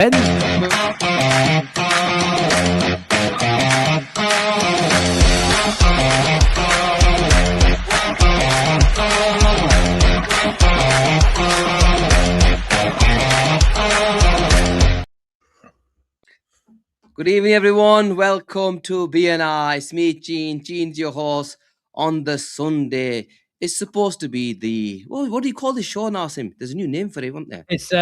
Good evening, everyone. Welcome to BNI. It's me, Gene. Gene's your host on the Sunday. It's supposed to be the... what do you call this show now, Asim? There's a new name for it, isn't there? It's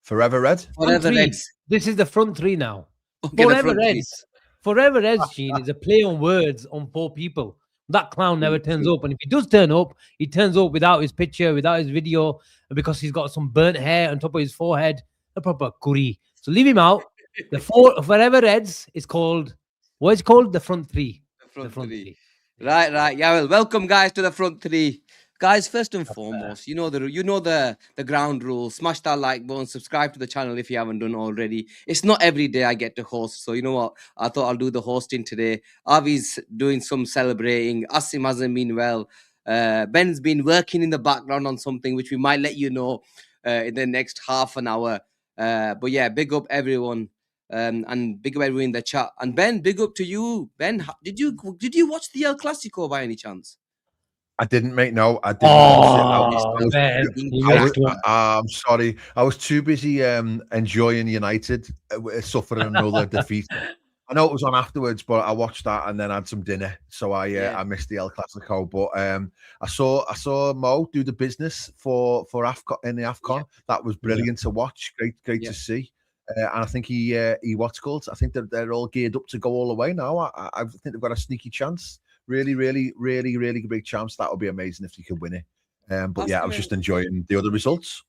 Forever Red? Forever Reds. This is the front three now. Okay, Forever Reds. Forever Reds, Gene, is a play on words on poor people. That clown never turns up. And if he does turn up, he turns up without his picture, without his video, because he's got some burnt hair on top of his forehead. A proper curry. So leave him out. The Forever Reds is called... What is it called? The front three. The front three. Right. Yeah, well, welcome, guys, to the front three. Guys, first and foremost, you know the ground rules. Smash that like button, subscribe to the channel if you haven't done already. It's not every day I get to host, so you know what? I thought I'll do the hosting today. Avi's doing some celebrating. Asim hasn't been well. Ben's been working in the background on something which we might let you know in the next half an hour. But yeah, big up everyone. And big up everyone in the chat. And Ben, big up to you. Ben, did you watch the El Clasico by any chance? I didn't, mate. No, I didn't. I'm sorry. I was too busy enjoying United suffering another defeat. I know it was on afterwards, but I watched that and then had some dinner. So I missed the El Clasico. But I saw Mo do the business for AFCON in the AFCON. That was brilliant to watch. Great to see. And I think he what's called? I think they're all geared up to go all the way now. I think they've got a sneaky chance. Really big chance. That would be amazing if you could win it. But I was just enjoying the other results.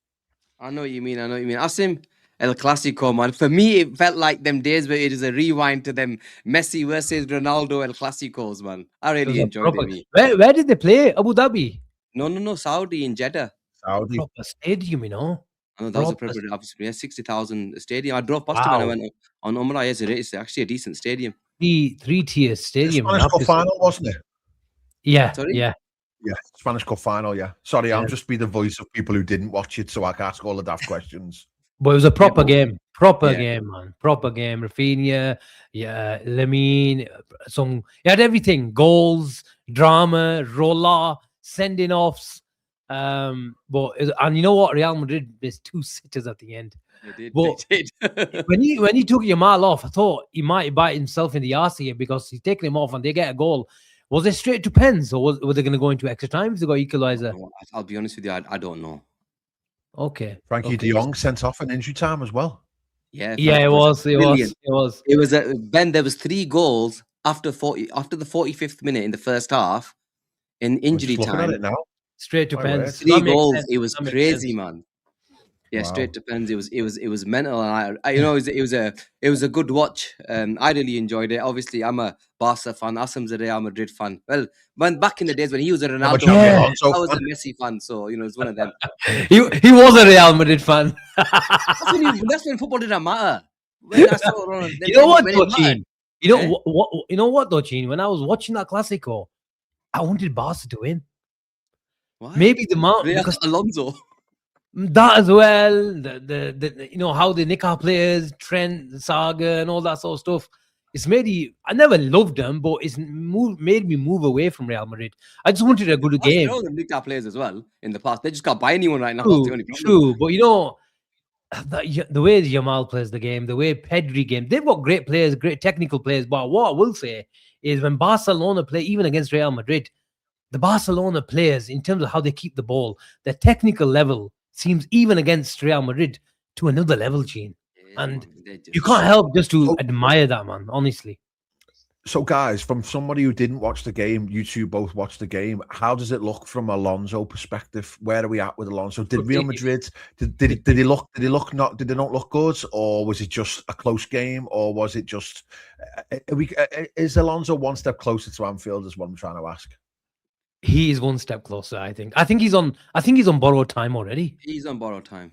I know what you mean. Asim, El Clasico, man. For me, it felt like them days where it is a rewind to them Messi versus Ronaldo El Clasicos, man. I really enjoyed it. Where did they play? Abu Dhabi? No, Saudi, in Jeddah. Saudi. Proper stadium, you know. Oh, that was a proper, obviously, 60,000 stadium. I drove past it when I went on Umrah. Yes, it's actually a decent stadium. The three-tier stadium. The Spanish Cup final, wasn't it? Yeah. Sorry? Yeah. Spanish Cup final. Yeah. Sorry, I'll just be the voice of people who didn't watch it, so I can ask all the daft questions. But it was a proper game. Game, man. Proper game. Rafinha, Lamine, you had everything. Goals, drama, roller, sending offs. And you know what? Real Madrid missed two sitters at the end. They did. when he took Yamal off, I thought he might bite himself in the arse here because he's taking him off and they get a goal. Was it straight to pens or were they going to go into extra time if they got equalizer? I'll be honest with you, I don't know. Okay. Frankie de Jong sent off in injury time as well. Yeah, it was. Ben, there was 3 goals after the 45th minute in the first half in injury time. At it now. Straight to pens. 3 goals. It was crazy, man. Yeah, wow. Straight to pens. It was mental, and it was a good watch. I really enjoyed it. Obviously, I'm a Barca fan. Asim's a Real Madrid fan. Well, back in the days when he was a Ronaldo fan, I was a Messi fan. So it's one of them. he was a Real Madrid fan. That's when football didn't matter. You know what, though, Gene? You know what, though, Gene? When I was watching that Clasico, I wanted Barca to win. Why? Maybe the amount because Alonso. That as well, the how they nick our players, Trent, Saga, and all that sort of stuff. It's I never loved them, but it's made me move away from Real Madrid. I just wanted a good game. They nicked our players as well in the past. They just can't buy anyone right now. True, but the way Yamal plays the game, the way Pedri game, they've got great players, great technical players. But what I will say is when Barcelona play, even against Real Madrid, the Barcelona players, in terms of how they keep the ball, their technical level seems even against Real Madrid to another level, Gene. And you can't help just to admire that, man, honestly. So, guys, from somebody who didn't watch the game, you two both watched the game. How does it look from Alonso perspective? Where are we at with Alonso? Did Real Madrid did they not look good, or was it just a close game, or was it just is Alonso one step closer to Anfield? Is what I'm trying to ask. He is one step closer, I think. I think he's on borrowed time already. He's on borrowed time.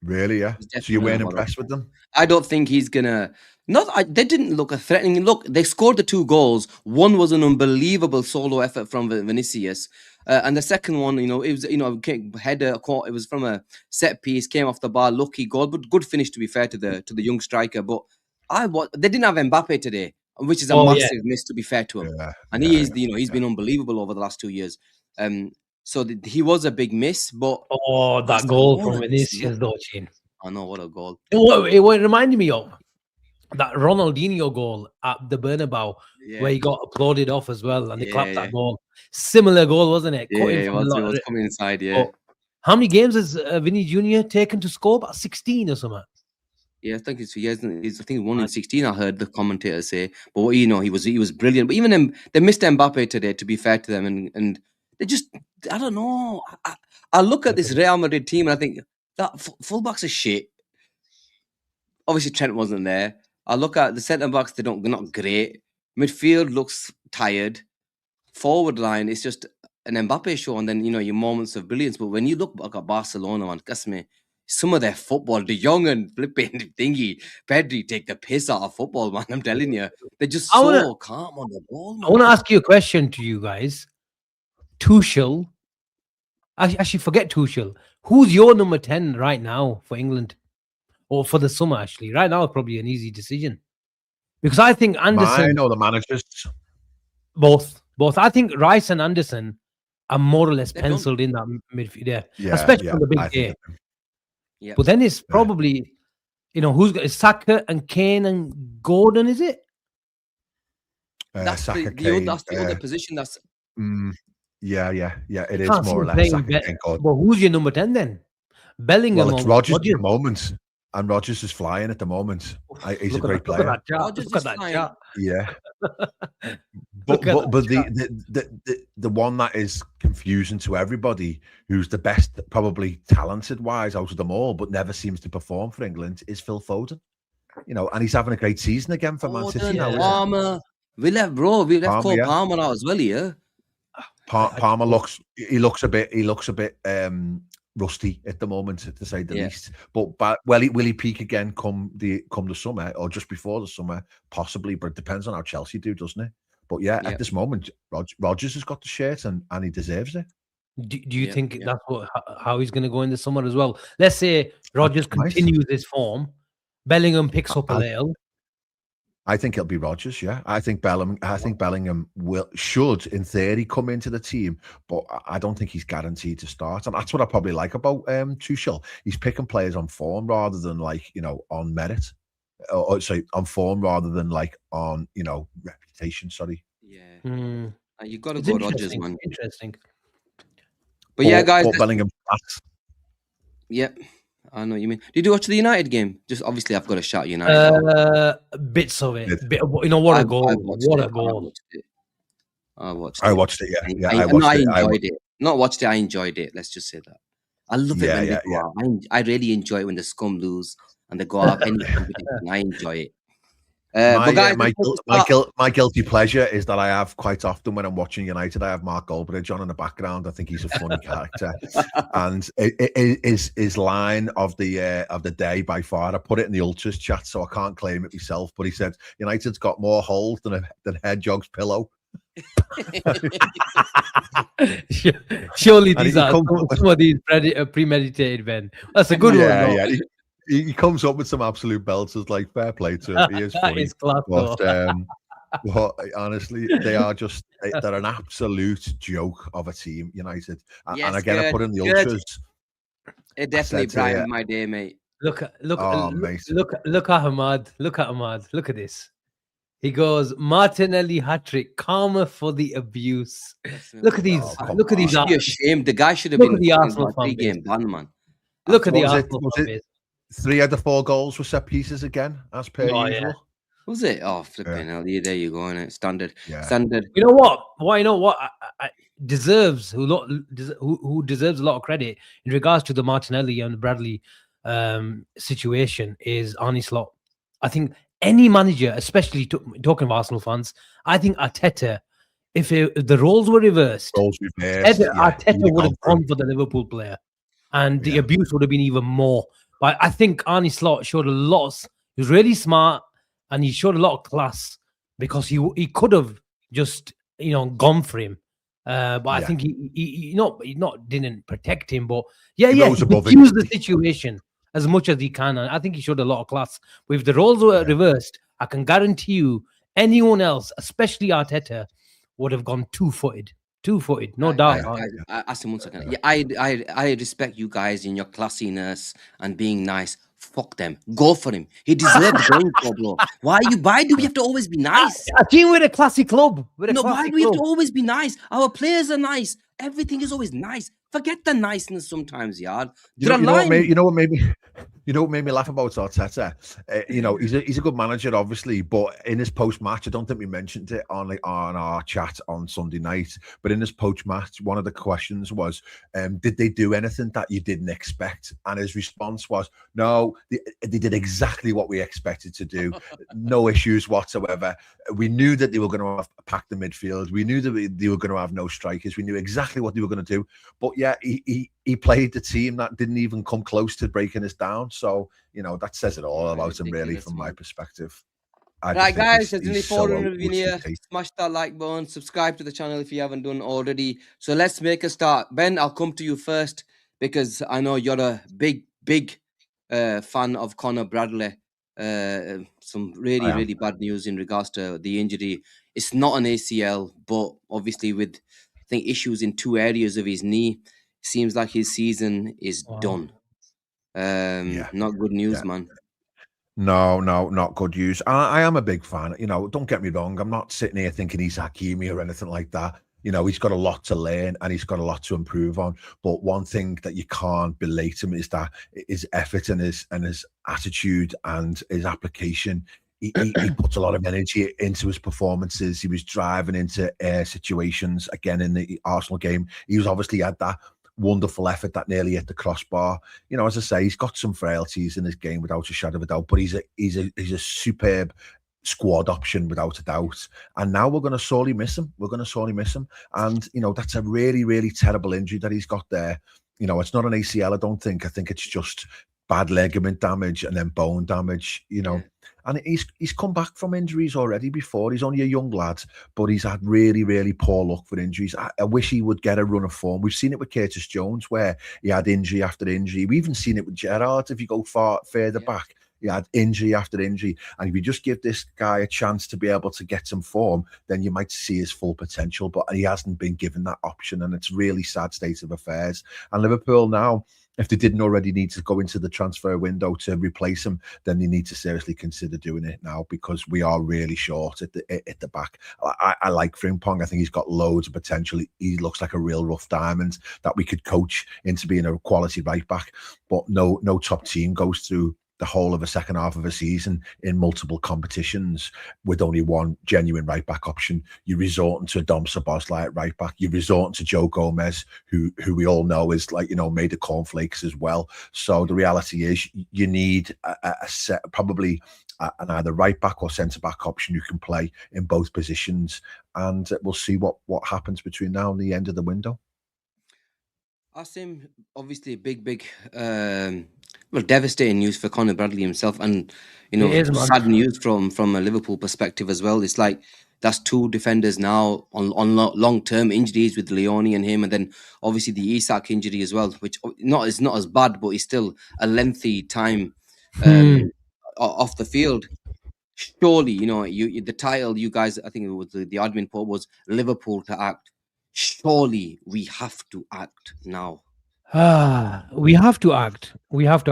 Really, yeah. So you weren't impressed with them? I don't think he's gonna. They didn't look a threatening look. They scored the 2 goals. One was an unbelievable solo effort from Vinicius. And the second one, it was header caught. It was from a set piece, came off the bar, lucky goal, but good finish to be fair to the young striker. But they didn't have Mbappe today, which is a massive miss to be fair to him. And he's been unbelievable over the last 2 years. So he was a big miss, but that goal from Vinicius, though, Chin. I know, what a goal! It reminded me of that Ronaldinho goal at the Bernabeu, where he got applauded off as well, and they clapped that goal. Similar goal, wasn't it? It was coming inside. Yeah. How many games has Vinny Jr. taken to score? About 16 or something. Yeah, I think I think 1 in 16. I heard the commentator say, but he was brilliant. But even they missed Mbappe today. To be fair to them, and they just, I don't know. I look at this Real Madrid team and I think that fullbacks are shit. Obviously, Trent wasn't there. I look at the centre backs; they're not great. Midfield looks tired. Forward line is just an Mbappe show, and then your moments of brilliance. But when you look back at Barcelona, man, Asim, some of their football, De Jong and flipping thingy, Pedri take the piss out of football, man. I'm telling you, they're just so calm on the ball, man. I want to ask you a question to you guys. Tuchel, actually forget Tuchel. Who's your number 10 right now for England? Or for the summer, actually. Right now, it's probably an easy decision. Because I think Anderson... I know the managers. Both. I think Rice and Anderson are more or less penciled in that midfield. Yeah. Especially on the big day. Yeah. But then it's probably, who's got Saka and Kane and Gordon, is it? That's Saka, Kane, that's the other position. That's... Yeah. It is more or less Saka, Kane, Gordon. But who's your number 10 then? Bellingham. Well, it's Rodgers at the moment. And Rodgers is flying at the moment. He's a great player. Look at that shot. Yeah. But the one that is confusing to everybody, who's the best, probably talented wise out of them all, but never seems to perform for England, is Phil Foden. And he's having a great season again for Man City now. Palmer. We left Cole Palmer out as well here. Palmer looks a bit rusty at the moment, to say the least. But will he peak again come the summer or just before the summer? Possibly, but it depends on how Chelsea do, doesn't it? But at this moment, Rodgers has got the shirt and he deserves it. Do you think that's how he's going to go in the summer as well? Let's say Rodgers continues his form, Bellingham picks up a little. I think it'll be Rodgers. Yeah, I think Bellingham should, in theory, come into the team, but I don't think he's guaranteed to start. And that's what I probably like about Tuchel. He's picking players on form rather than on merit, or sorry, on form rather than on reputation. Sorry. Yeah, you've got to go Rodgers, man. Interesting. But guys, Bellingham. Yep. I know what you mean. Did you watch the United game? Just obviously, I've got to shout United. Bits of it. What a goal! What a goal! I watched it. Yeah, I enjoyed it. Not watched it. I enjoyed it. Let's just say that. I love it when they go out. I really enjoy it when the scum lose and they go out any competition. I enjoy it. But guys, my guilty pleasure is that I have quite often when I'm watching United, I have Mark Goldbridge on in the background. I think he's a funny character, and his line of the day by far. I put it in the Ultras chat, so I can't claim it myself. But he said United's got more holes than Hedgehog's pillow. Surely these are some of these premeditated, Ben. That's a good one. Yeah. He comes up with some absolute belters, fair play to him. He is funny. But honestly, they're an absolute joke of a team, United. And again, I put in the Ultras. It definitely brightened my day, mate. Look at Ahmad. Look at this. He goes, Martinelli hat-trick, karma for the abuse. Look at these. Look at these. Be ashamed. The guy should have been the Arsenal game ban, man. Look at the Arsenal fan base. 3 out of 4 goals were set pieces again, as per usual. Yeah. Was it? Oh, flipping hell. Yeah, there you go, innit? Standard. Yeah. Standard. You know what? I deserves who deserves a lot of credit in regards to the Martinelli and the Bradley situation is Arne Slot. I think any manager, especially talking of Arsenal fans, I think Arteta, if the roles were reversed, Arteta would have gone for the Liverpool player, and the abuse would have been even more. But I think Arne Slot showed a lot. He was really smart, and he showed a lot of class because he could have just gone for him But I Yeah. think he not didn't protect him, but he rose above it, diffused didn't the he? situation as much as he can, and I think he showed a lot of class. But if the roles were reversed, I can guarantee you, anyone else, especially Arteta, would have gone two-footed, no doubt. Guys, Asim, 1 second. Yeah, I respect you guys in your classiness and being nice. Fuck them. Go for him. He deserves going for, bro. Why do we have to always be nice? A team with a classy club. No, why do we have to always be nice? Our players are nice. Everything is always nice. Forget the niceness sometimes, yard. You know what made me laugh about Arteta? He's a good manager, obviously, but in his post-match, I don't think we mentioned it on our chat on Sunday night. But in his post-match, one of the questions was, "Did they do anything that you didn't expect?" And his response was, "No, they did exactly what we expected to do. No issues whatsoever. We knew that they were going to have packed the midfield. We knew that they were going to have no strikers. We knew exactly what they were going to do. But yeah, he played the team that didn't even come close to breaking us down. So, that says it all about him, really, from my perspective." Right, guys, there's only 400 of you here. Smash that like button. Subscribe to the channel if you haven't done already. So let's make a start. Ben, I'll come to you first because I know you're a big fan of Conor Bradley. Some really bad news in regards to the injury. It's not an ACL, but obviously with, I think, issues in 2 areas of his knee, seems like his season is done. Not good news, man. No, not good news. I am a big fan. Don't get me wrong. I'm not sitting here thinking he's Hakimi or anything like that. He's got a lot to learn and he's got a lot to improve on. But one thing that you can't belate him is that his effort and his attitude and his application. He puts a lot of energy into his performances. He was driving into situations again in the Arsenal game. He was obviously had that wonderful effort that nearly hit the crossbar. As I say, he's got some frailties in his game without a shadow of a doubt, but he's a superb squad option without a doubt. And now we're going to sorely miss him. And that's a really, really terrible injury that he's got there. It's not an ACL, I don't think. I think it's just bad ligament damage and then bone damage, And he's come back from injuries already before. He's only a young lad, but he's had really, really poor luck with injuries. I wish he would get a run of form. We've seen it with Curtis Jones, where he had injury after injury. We've even seen it with Gerrard, if you go further back. He had injury after injury. And if you just give this guy a chance to be able to get some form, then you might see his full potential. But he hasn't been given that option, and it's really sad state of affairs. And Liverpool now, if they didn't already need to go into the transfer window to replace him, then they need to seriously consider doing it now, because we are really short at the back. I like Frimpong. I think he's got loads of potential. He looks like a real rough diamond that we could coach into being a quality right back. But no top team goes through the whole of a second half of a season in multiple competitions with only one genuine right back option. You're resorting to Dom Szoboszlai at right back. You're resorting to Joe Gomez, who we all know is made of cornflakes as well. So the reality is you need a set, probably an either right back or centre back option who can play in both positions. And we'll see what happens between now and the end of the window. Asim, obviously big devastating news for Conor Bradley himself, and sad news from a Liverpool perspective as well. It's like that's 2 defenders now on long-term injuries with Leone and him, and then obviously the Isak injury as well, which is not as bad, but it's still a lengthy time off the field. Surely, the title you guys, I think it was the admin poll was Liverpool to act. Surely we have to act now. We have to act.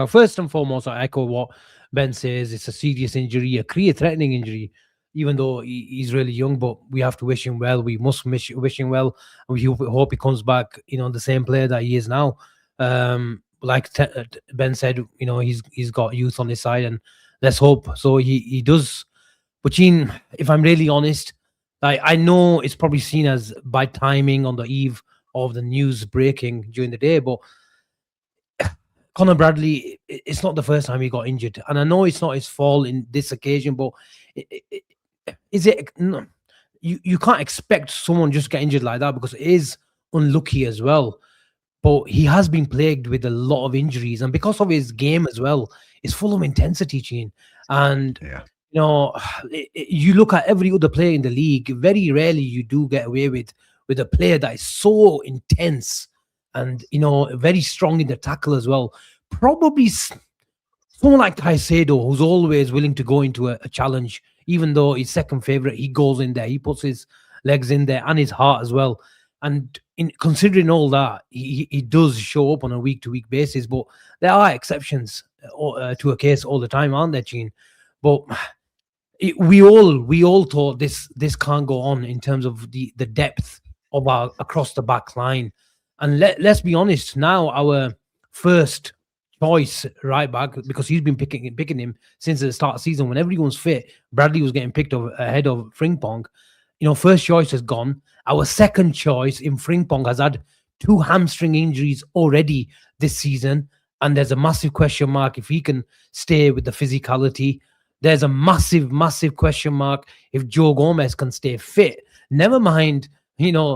First and foremost, I echo what Ben says. It's a serious injury, a career-threatening injury, even though he's really young, but we have to wish him well. We must wish him well. We hope he comes back, the same player that he is now. Like Ben said, he's got youth on his side, and let's hope so he does. But Gene, if I'm really honest, I know it's probably seen as bad timing on the eve of the news breaking during the day, but Conor Bradley, it's not the first time he got injured, and I know it's not his fault in this occasion, but is it? No, you can't expect someone just get injured like that, because it is unlucky as well. But he has been plagued with a lot of injuries, and because of his game as well, it's full of intensity, Gene. And you look at every other player in the league, very rarely you do get away with with a player that is so intense and very strong in the tackle as well. Probably someone like Caicedo, who's always willing to go into a challenge, even though he's second favorite, he goes in there, he puts his legs in there and his heart as well. And in considering all that, he does show up on a week-to-week basis, but there are exceptions to a case all the time, aren't there, Gene? But we all thought this can't go on in terms of the depth of our across the back line. And let's be honest, now our first choice right back, because he's been picking him since the start of the season. When everyone's fit, Bradley was getting picked up ahead of Frimpong. First choice has gone. Our second choice in Frimpong has had 2 hamstring injuries already this season, and there's a massive question mark if he can stay with the physicality. There's a massive question mark if Joe Gomez can stay fit. Never mind,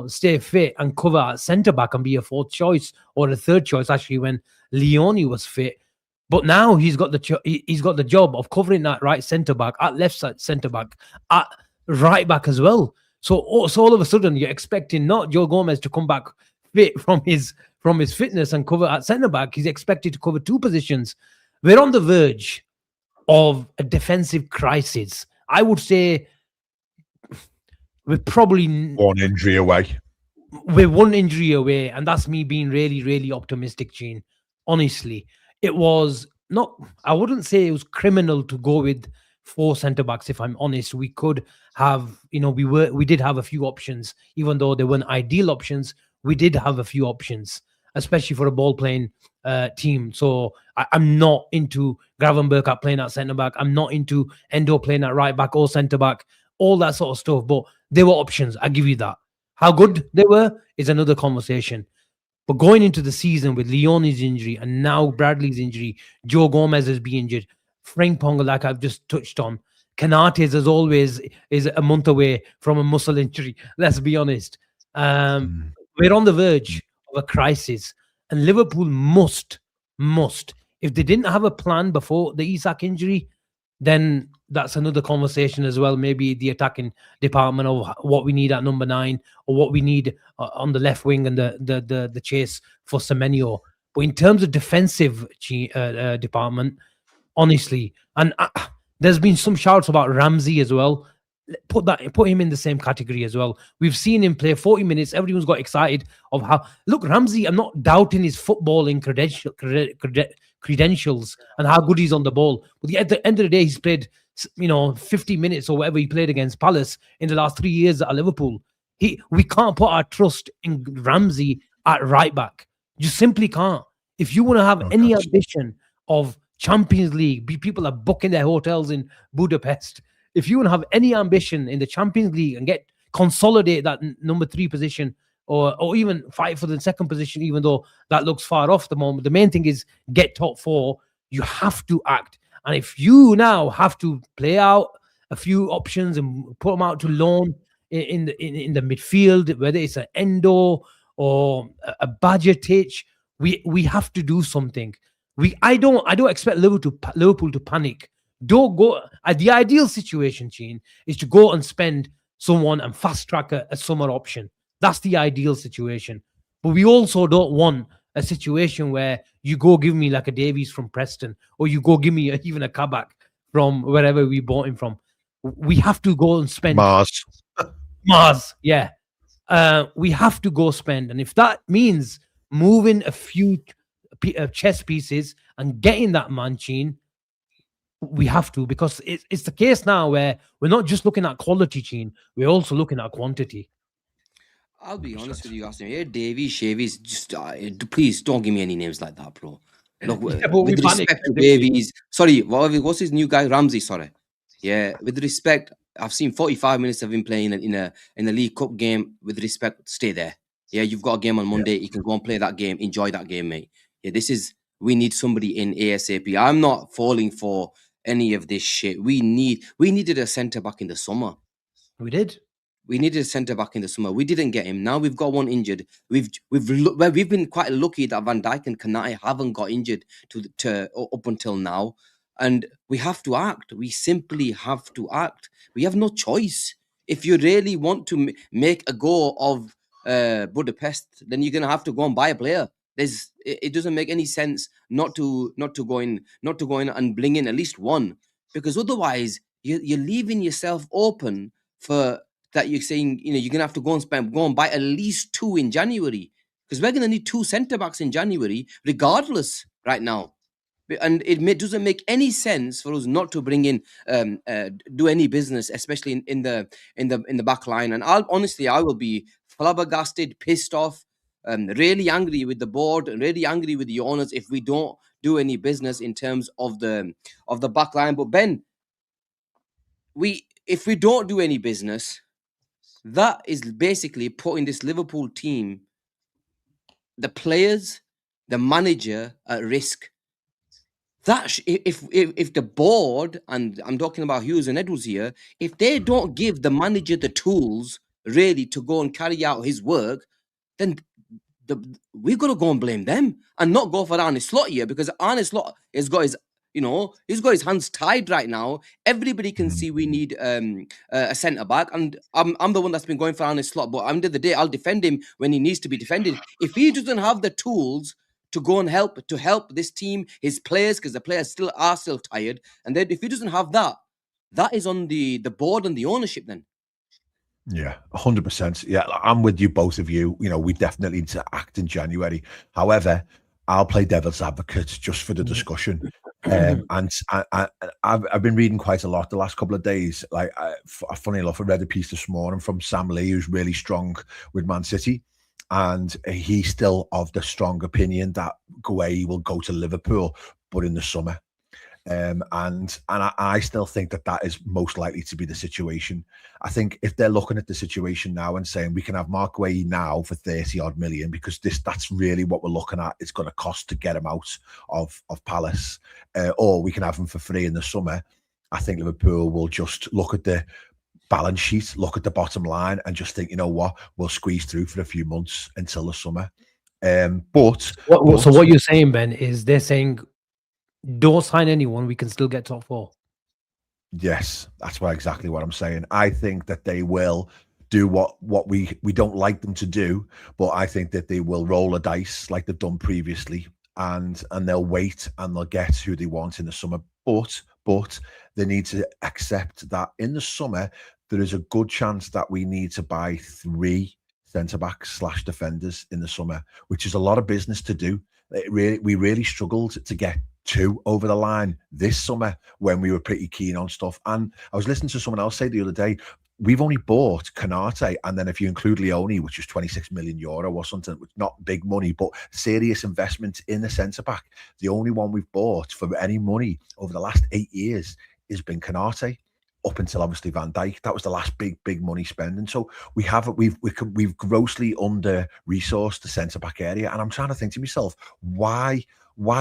stay fit and cover at centre back and be a 4th choice or a 3rd choice. Actually, when Leone was fit, but now he's got the job of covering that right centre back, at left side centre back, at right back as well. So all of a sudden you're expecting not Joe Gomez to come back fit from his fitness and cover at centre back. He's expected to cover 2 positions. We're on the verge of a defensive crisis. I would say we're probably 1 injury away. We're 1 injury away, and that's me being really, really optimistic, Gene. Honestly, it was not. I wouldn't say it was criminal to go with 4 centre backs. If I'm honest, we could have. We did have a few options, even though they weren't ideal options. We did have a few options, especially for a ball playing team. So I'm not into Gravenberch playing at centre back. I'm not into Endo playing at right back or centre back. All that sort of stuff. But there were options. I give you that. How good they were is another conversation. But going into the season with Leone's injury and now Bradley's injury, Joe Gomez has been injured, Frimpong, like I've just touched on, Canates, as always, is a month away from a muscle injury. Let's be honest. We're on the verge of a crisis, and Liverpool must, if they didn't have a plan before the Isak injury, then that's another conversation as well. Maybe the attacking department of what we need at number 9 or what we need on the left wing and the chase for Semenyo. But in terms of defensive department, honestly, and there's been some shouts about Ramsey as well. Put him in the same category as well. We've seen him play 40 minutes. Everyone's got excited of how look Ramsey. I'm not doubting his footballing credentials and how good he's on the ball. But at the end of the day, he's played 50 minutes or whatever he played against Palace in the last 3 years at Liverpool. We can't put our trust in Ramsey at right back. You simply can't. If you want to have any ambition of Champions League, people are booking their hotels in Budapest. If you want to have any ambition in the Champions League and consolidate that number 3 position or even fight for the 2nd position, even though that looks far off the moment, the main thing is get top 4. You have to act. And if you now have to play out a few options and put them out to loan in the midfield, whether it's an Endo or a Bajcetic, we have to do something. I don't expect Liverpool to panic. Don't go. The ideal situation, Gene, is to go and spend someone and fast track a summer option. That's the ideal situation. But we also don't want a situation where you go give me like a Davies from Preston, or you go give me even a Kabak from wherever we bought him from. We have to go and spend Mars, yeah. We have to go spend, and if that means moving a few chess pieces and getting that Manchin, we have to, because it's the case now where we're not just looking at quality, Gene, we're also looking at quantity. I'll be honest with you, Asim. Here, Davies, Shavies, just please don't give me any names like that, bro. Look, with respect to Davies, sorry, what's his new guy? Ramsey, sorry. Yeah, with respect, I've seen 45 minutes of him playing in a League Cup game. With respect, stay there. Yeah, you've got a game on Monday. You can go and play that game. Enjoy that game, mate. Yeah, we need somebody in ASAP. I'm not falling for any of this shit. We needed a centre back in the summer. We did. We needed a centre back in the summer. We didn't get him. Now we've got one injured. We've been quite lucky that Van Dijk and Kanate haven't got injured to up until now, and we have to act. We simply have to act. We have no choice. If you really want to make a go of Budapest, then you're gonna have to go and buy a player. It doesn't make any sense not to go in and bring in at least one, because otherwise you're leaving yourself open for that. You're saying, you're gonna have to go and buy at least two in January, because we're gonna need two centre backs in January regardless right now. And doesn't make any sense for us not to bring in do any business, especially in the back line. And I will be flabbergasted, pissed off, really angry with the board and really angry with the owners if we don't do any business in terms of the back line. But Ben, if we don't do any business, that is basically putting this Liverpool team, the players, the manager, at risk. That if the board, and I'm talking about Hughes and Edwards here, if they don't give the manager the tools really to go and carry out his work, then we've got to go and blame them and not go for Arne Slot here, because Arne Slot has got his he's got his hands tied right now. Everybody can see we need a centre back, and I'm the one that's been going for Arne Slot. But at the end of the day, I'll defend him when he needs to be defended. If he doesn't have the tools to go and help this team, his players, because the players are still tired, and then if he doesn't have that, that is on the board and the ownership then. Yeah, 100%. Yeah, I'm with you, both of you. We definitely need to act in January. However, I'll play devil's advocate just for the discussion. And I've been reading quite a lot the last couple of days. Like, funny enough, I read a piece this morning from Sam Lee, who's really strong with Man City. And he's still of the strong opinion that Gueye will go to Liverpool, but in the summer. And I still think that is most likely to be the situation. I think if they're looking at the situation now and saying we can have Mark Gueye now for 30 odd million, because that's really what we're looking at, it's going to cost to get him out of Palace, or we can have him for free in the summer. I think Liverpool will just look at the balance sheet, look at the bottom line, and just think, you know what, we'll squeeze through for a few months until the summer. So what you're saying, Ben, is they're saying don't sign anyone, we can still get top four. Yes, that's exactly what I'm saying. I think that they will do what we don't like them to do, but I think that they will roll a dice like they've done previously, and they'll wait and they'll get who they want in the summer. But they need to accept that in the summer there is a good chance that we need to buy 3 centre-backs / defenders in the summer, which is a lot of business to do. We really struggled to get 2 over the line this summer when we were pretty keen on stuff. And I was listening to someone else say the other day, we've only bought Canate, and then if you include Leone, which is 26 million euro or something, which not big money, but serious investment in the centre-back. The only one we've bought for any money over the last 8 years has been Canate, up until obviously Van Dijk. That was the last big money spending. So we've grossly under-resourced the centre-back area. And I'm trying to think to myself, why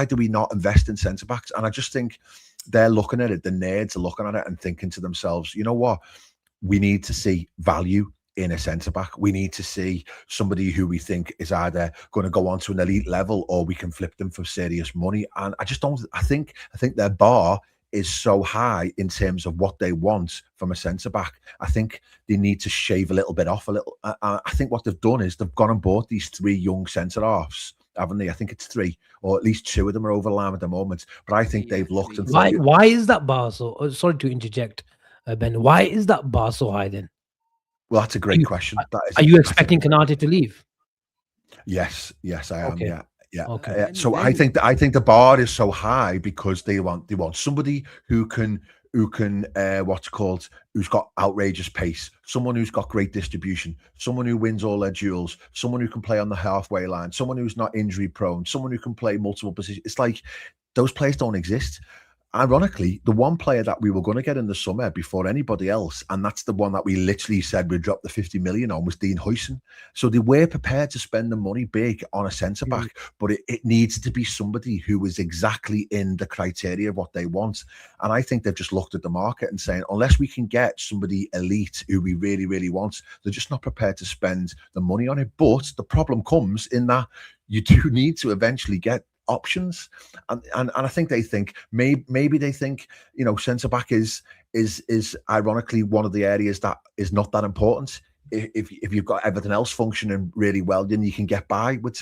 do we not invest in centre-backs? And I just think they're looking at it, the nerds are looking at it and thinking to themselves, you know what? We need to see value in a centre-back. We need to see somebody who we think is either going to go on to an elite level, or we can flip them for serious money. And I think their bar is so high in terms of what they want from a centre-back. I think they need to shave a little bit off a little. I think what they've done is they've gone and bought these 3 young centre-halves, haven't they? I think it's 3, or at least 2 of them are over the line at the moment. But I think they've looked and why is that bar so? Sorry to interject, Ben. Why is that bar so high then? Well, that's a great question. Are you expecting Canate to leave? Yes, I am. Okay. Yeah. Okay. So I think the bar is so high because they want somebody who's got outrageous pace, someone who's got great distribution, someone who wins all their duels, someone who can play on the halfway line, someone who's not injury prone, someone who can play multiple positions. It's like those players don't exist. Ironically, the one player that we were going to get in the summer before anybody else, and that's the one that we literally said we dropped the 50 million on, was Dean Huijsen. So they were prepared to spend the money big on a centre-back, but it needs to be somebody who is exactly in the criteria of what they want. And I think they've just looked at the market and saying, unless we can get somebody elite who we really, really want, they're just not prepared to spend the money on it. But the problem comes in that you do need to eventually get options, and I think they think maybe they think, you know, centre back is ironically one of the areas that is not that important. if you've got everything else functioning really well, then you can get by with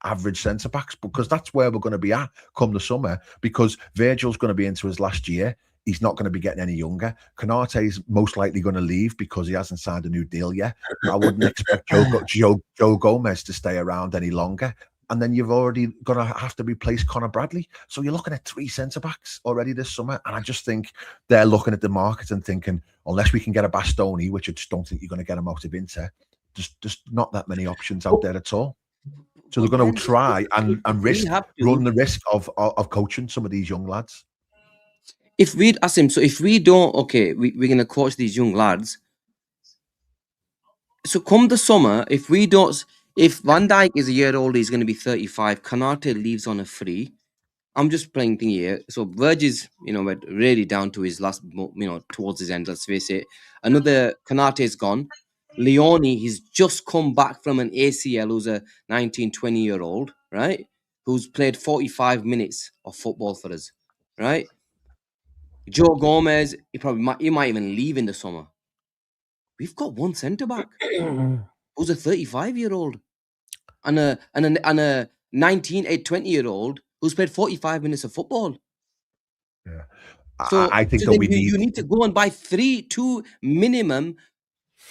average centre backs, because that's where we're going to be at come the summer. Because Virgil's going to be into his last year. He's not going to be getting any younger. Konate is most likely going to leave because he hasn't signed a new deal yet. I wouldn't expect Joe Gomez to stay around any longer. And then you've already going to have to replace Conor Bradley. So you're looking at 3 centre-backs already this summer. And I just think they're looking at the market and thinking, unless we can get a Bastoni, which I just don't think you're going to get him out of Inter, just not that many options out there at all. So they're going to try and run the risk of coaching some of these young lads. If we, Asim, so if we don't, okay, we're going to coach these young lads. So come the summer, if Van Dijk is a year old, he's going to be 35. Konate leaves on a free. I'm just playing thing here. So Verge is, went really down to his last, towards his end, let's face it. Another Konate is gone. Leone, he's just come back from an ACL, who's a 19, 20-year-old, right? Who's played 45 minutes of football for us, right? Joe Gomez, he might even leave in the summer. We've got one centre-back who's a 35-year-old and a 19, 20-year-old who's played 45 minutes of football. Yeah. So I think so that you need to go and buy 2 minimum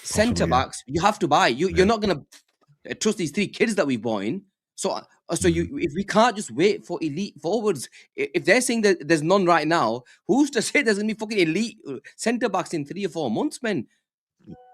centre-backs. You have to buy. You're not going to trust these 3 kids that we bought in. So if we can't just wait for elite forwards, if they're saying that there's none right now, who's to say there's going to be fucking elite centre-backs in 3 or 4 months, man?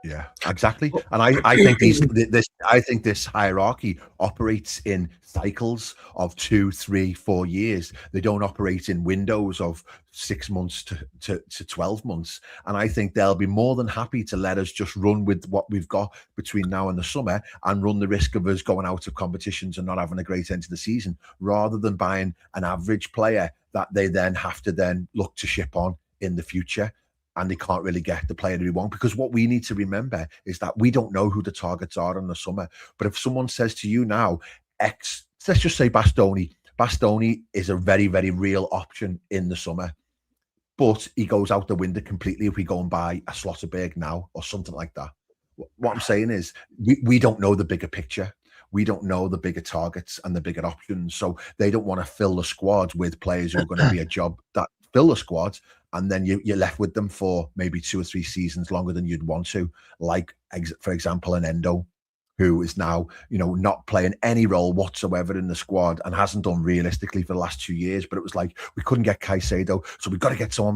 Yeah, exactly. And I think this hierarchy operates in cycles of 2, 3, 4 years. They don't operate in windows of 6 months to 12 months. And I think they'll be more than happy to let us just run with what we've got between now and the summer and run the risk of us going out of competitions and not having a great end to the season, rather than buying an average player that they then have to then look to ship on in the future. And they can't really get the player they want, because what we need to remember is that we don't know who the targets are in the summer. But if someone says to you now, let's just say Bastoni is a very, very real option in the summer, but he goes out the window completely if we go and buy a Slotterberg now or something like that. What I'm saying is we don't know the bigger picture. We don't know the bigger targets and the bigger options. So they don't want to fill the squad with players who are going to be a job that fill the squad, and then you're left with them for maybe 2 or 3 seasons longer than you'd want to. Like, for example, an Endo, who is now, not playing any role whatsoever in the squad and hasn't done realistically for the last 2 years. But it was like, we couldn't get Caicedo, so we've got to get someone.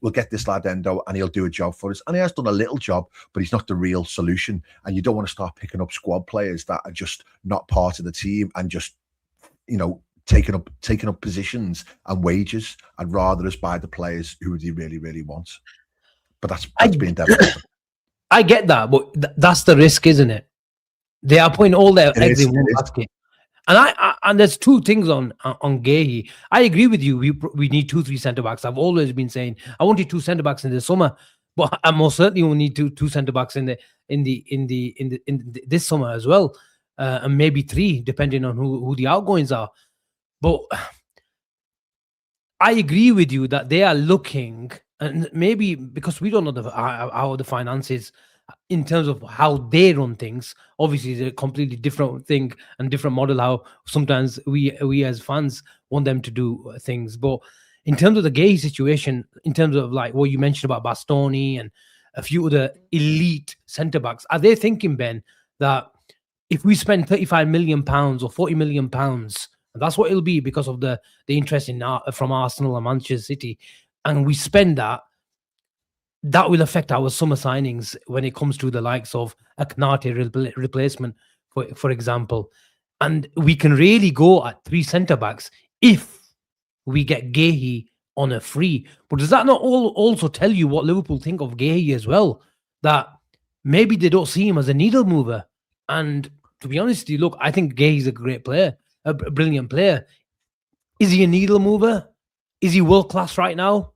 We'll get this lad Endo, and he'll do a job for us. And he has done a little job, but he's not the real solution. And you don't want to start picking up squad players that are just not part of the team and just, taking up positions and wages. I'd rather us buy the players who they really, really want. But that's being devastating. I get that, but that's the risk, isn't it? They are putting all their eggs in one basket. And there's 2 things on Guehi. I agree with you. We need 2, 3 centre-backs. I've always been saying I wanted 2 centre-backs in the summer, but I most certainly will need 2 centre-backs in this summer as well, and maybe 3 depending on who the outgoings are. But I agree with you that they are looking, and maybe because we don't know how the finances in terms of how they run things. Obviously, it's a completely different thing and different model. How sometimes we as fans want them to do things, but in terms of the Guehi situation, in terms of like what you mentioned about Bastoni and a few other elite centre backs, are they thinking, Ben, that if we spend £35 million or £40 million, and that's what it'll be because of the interest from Arsenal and Manchester City, and we spend that will affect our summer signings when it comes to the likes of a Konate replacement, for example. And we can really go at 3 centre-backs if we get Guehi on a free. But does that not also tell you what Liverpool think of Guehi as well? That maybe they don't see him as a needle mover. And to be honest, look, I think Guehi's a great player. A brilliant player. Is he a needle mover? Is he world class right now?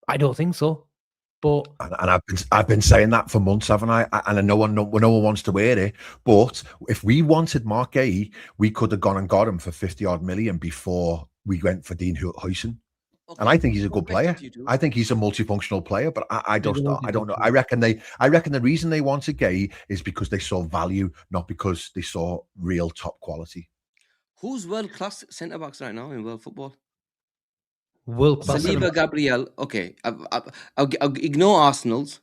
I don't think so. But I've been saying that for months, haven't I? And no one wants to hear it. But if we wanted Mark Guehi, we could have gone and got him for 50 odd million before we went for Dean Huijsen. And I think he's a good Respect player. to you too. I think he's a multifunctional player, but I He's a don't know. multifunctional. I reckon the reason they wanted Gay is because they saw value, not because they saw real top quality. Who's world class centre backs right now in world football? World class. Saliba, Gabriel. Okay, I'll ignore Arsenal's.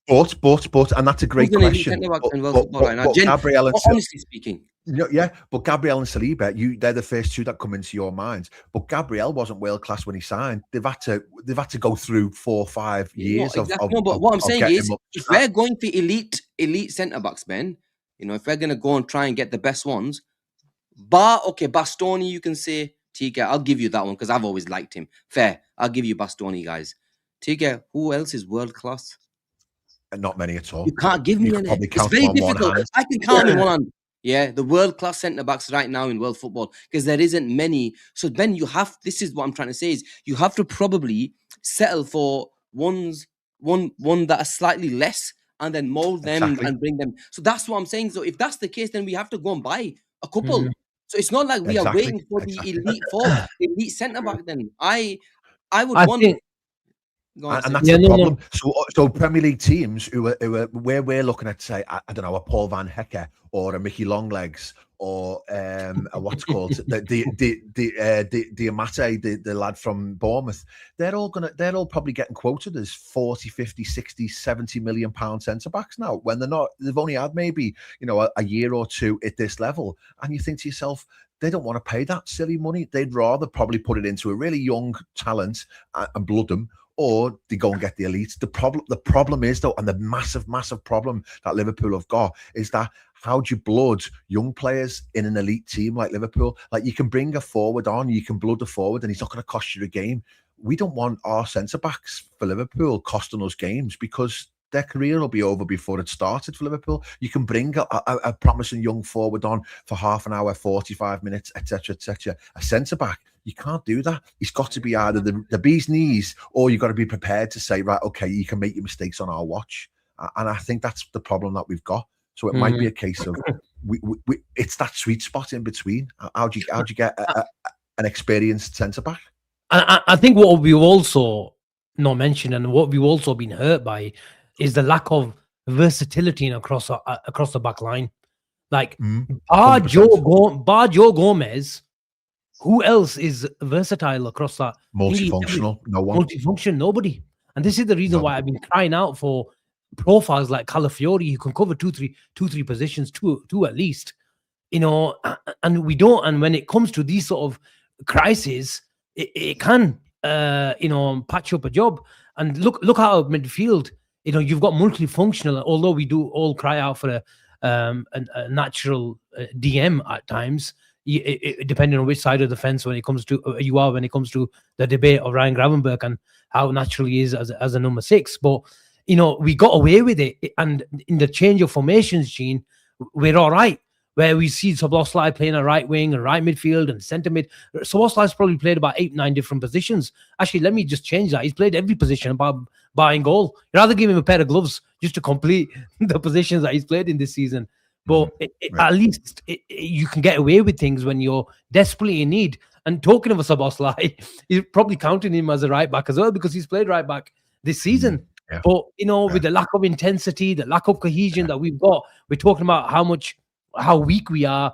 But, and that's a great Who's an elite question. centre back in world But, football right now? but Gabriel and Honestly speaking. yeah, but Gabriel and Saliba, they're the first two that come into your mind. But Gabriel wasn't world class when he signed. They've had to go through 4 or 5 years of No, but what I'm saying is, if we're we're going for elite centre backs, Ben, if we're gonna go and try and get the best ones, Bastoni, you can say, Tika, I'll give you that one because I've always liked him. Fair, I'll give you Bastoni, guys. Tika, who else is world class? Not many at all. You can't give me any. It's very difficult. I can count in one hand. Yeah, the world class centre backs right now in world football because there isn't many. So Ben, this is what I'm trying to say is you have to probably settle for one that are slightly less and then mold them and bring them. So that's what I'm saying. So if that's the case, then we have to go and buy a couple. So it's not like we are waiting for the elite form, the elite centre back. Then I would want. And that's the problem. So Premier League teams where we're looking at, say, I don't know, a Paul Van Hecker or a Mickey Longlegs or a what's called the Amate, the lad from Bournemouth, they're all probably getting quoted as 40, 50, 60, 70 million pound centre backs now when they've only had maybe a year or two at this level, and you think to yourself, they don't want to pay that silly money. They'd rather probably put it into a really young talent and blood them, or they go and get the elites. The problem is, though, and the massive problem that Liverpool have got is that how do you blood young players in an elite team like Liverpool? Like, you can bring a forward on, you can blood a forward, and he's not going to cost you a game. We don't want our centre-backs for Liverpool costing us games because their career will be over before it started for Liverpool. You can bring a promising young forward on for half an hour, 45 minutes, etc., etc. A centre-back, you can't do that. He's got to be either the bee's knees, or you've got to be prepared to say, right, okay, you can make your mistakes on our watch. And I think that's the problem that we've got. So it might be a case of it's that sweet spot in between. How do you get an experienced centre back? I think what we've also not mentioned and what we've also been hurt by is the lack of versatility across the back line. Like Bar Joe Gomez, who else is versatile across that? Multifunctional, no one. Multifunction, nobody. And this is the reason why I've been crying out for profiles like Calafiori, who can cover two, three positions, two at least. And we don't. And when it comes to these sort of crises, it can patch up a job. And look at our midfield. You've got multifunctional, although we do all cry out for a natural DM at times, depending on which side of the fence when it comes to the debate of Ryan Gravenberch and how natural he is as a number 6. But we got away with it, and in the change of formations, Gene, we're all right. Where we see Szoboszlai playing a right wing, a right midfield, and centre mid. Szoboszlai's probably played about 8-9 different positions. Actually, let me just change that. He's played every position barring goal. You'd rather give him a pair of gloves just to complete the positions that he's played in this season. But at least you can get away with things when you're desperately in need. And talking of a Szoboszlai, you're probably counting him as a right back as well because he's played right back this season. Yeah. But, with the lack of intensity, the lack of cohesion that we've got, we're talking about how weak we are,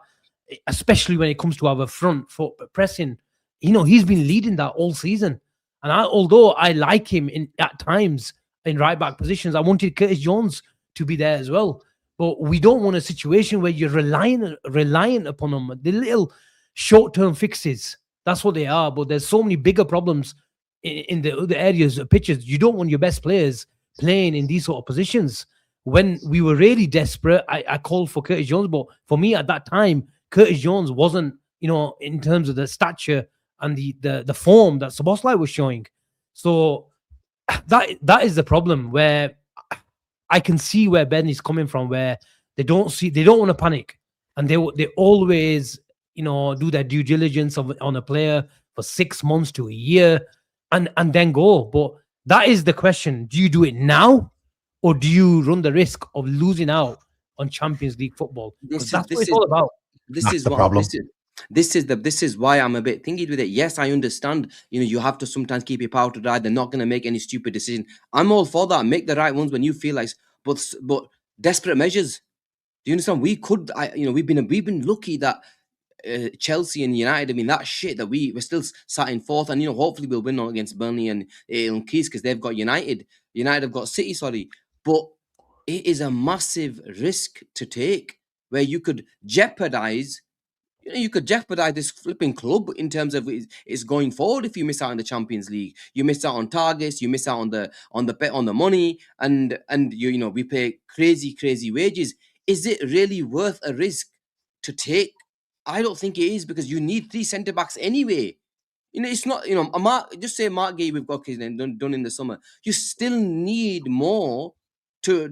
especially when it comes to our front foot pressing. He's been leading that all season. And although I like him at times in right back positions, I wanted Curtis Jones to be there as well. But we don't want a situation where you're relying upon them. The little short-term fixes, that's what they are. But there's so many bigger problems in the other areas of pitches. You don't want your best players playing in these sort of positions. When we were really desperate, I called for Curtis Jones. But for me at that time, Curtis Jones wasn't, in terms of the stature and the form that Szoboszlai was showing. So that is the problem, where I can see where Ben is coming from, where they don't want to panic, and they always do their due diligence on a player for 6 months to a year and then go. But that is the question: do you do it now, or do you run the risk of losing out on Champions League football? That's what it's all about. This is the problem. this is why I'm a bit thingy with it. Yes, I understand. You have to sometimes keep your powder dry. They're not going to make any stupid decision. I'm all for that. Make the right ones when you feel like, but desperate measures. Do you understand? We could, we've been lucky that Chelsea and United. I mean, that shit that we're still sat in fourth, and hopefully we'll win against Burnley and Keys because they've got United. United have got City, sorry, but it is a massive risk to take where you could jeopardize. You could jeopardize this flipping club in terms of it's going forward. If you miss out on the Champions League, you miss out on targets, you miss out on the bet on the money, and we pay crazy wages. Is it really worth a risk to take? I don't think it is, because you need 3 centre backs anyway. It's not, just say Mark Gay we've got done in the summer. You still need more to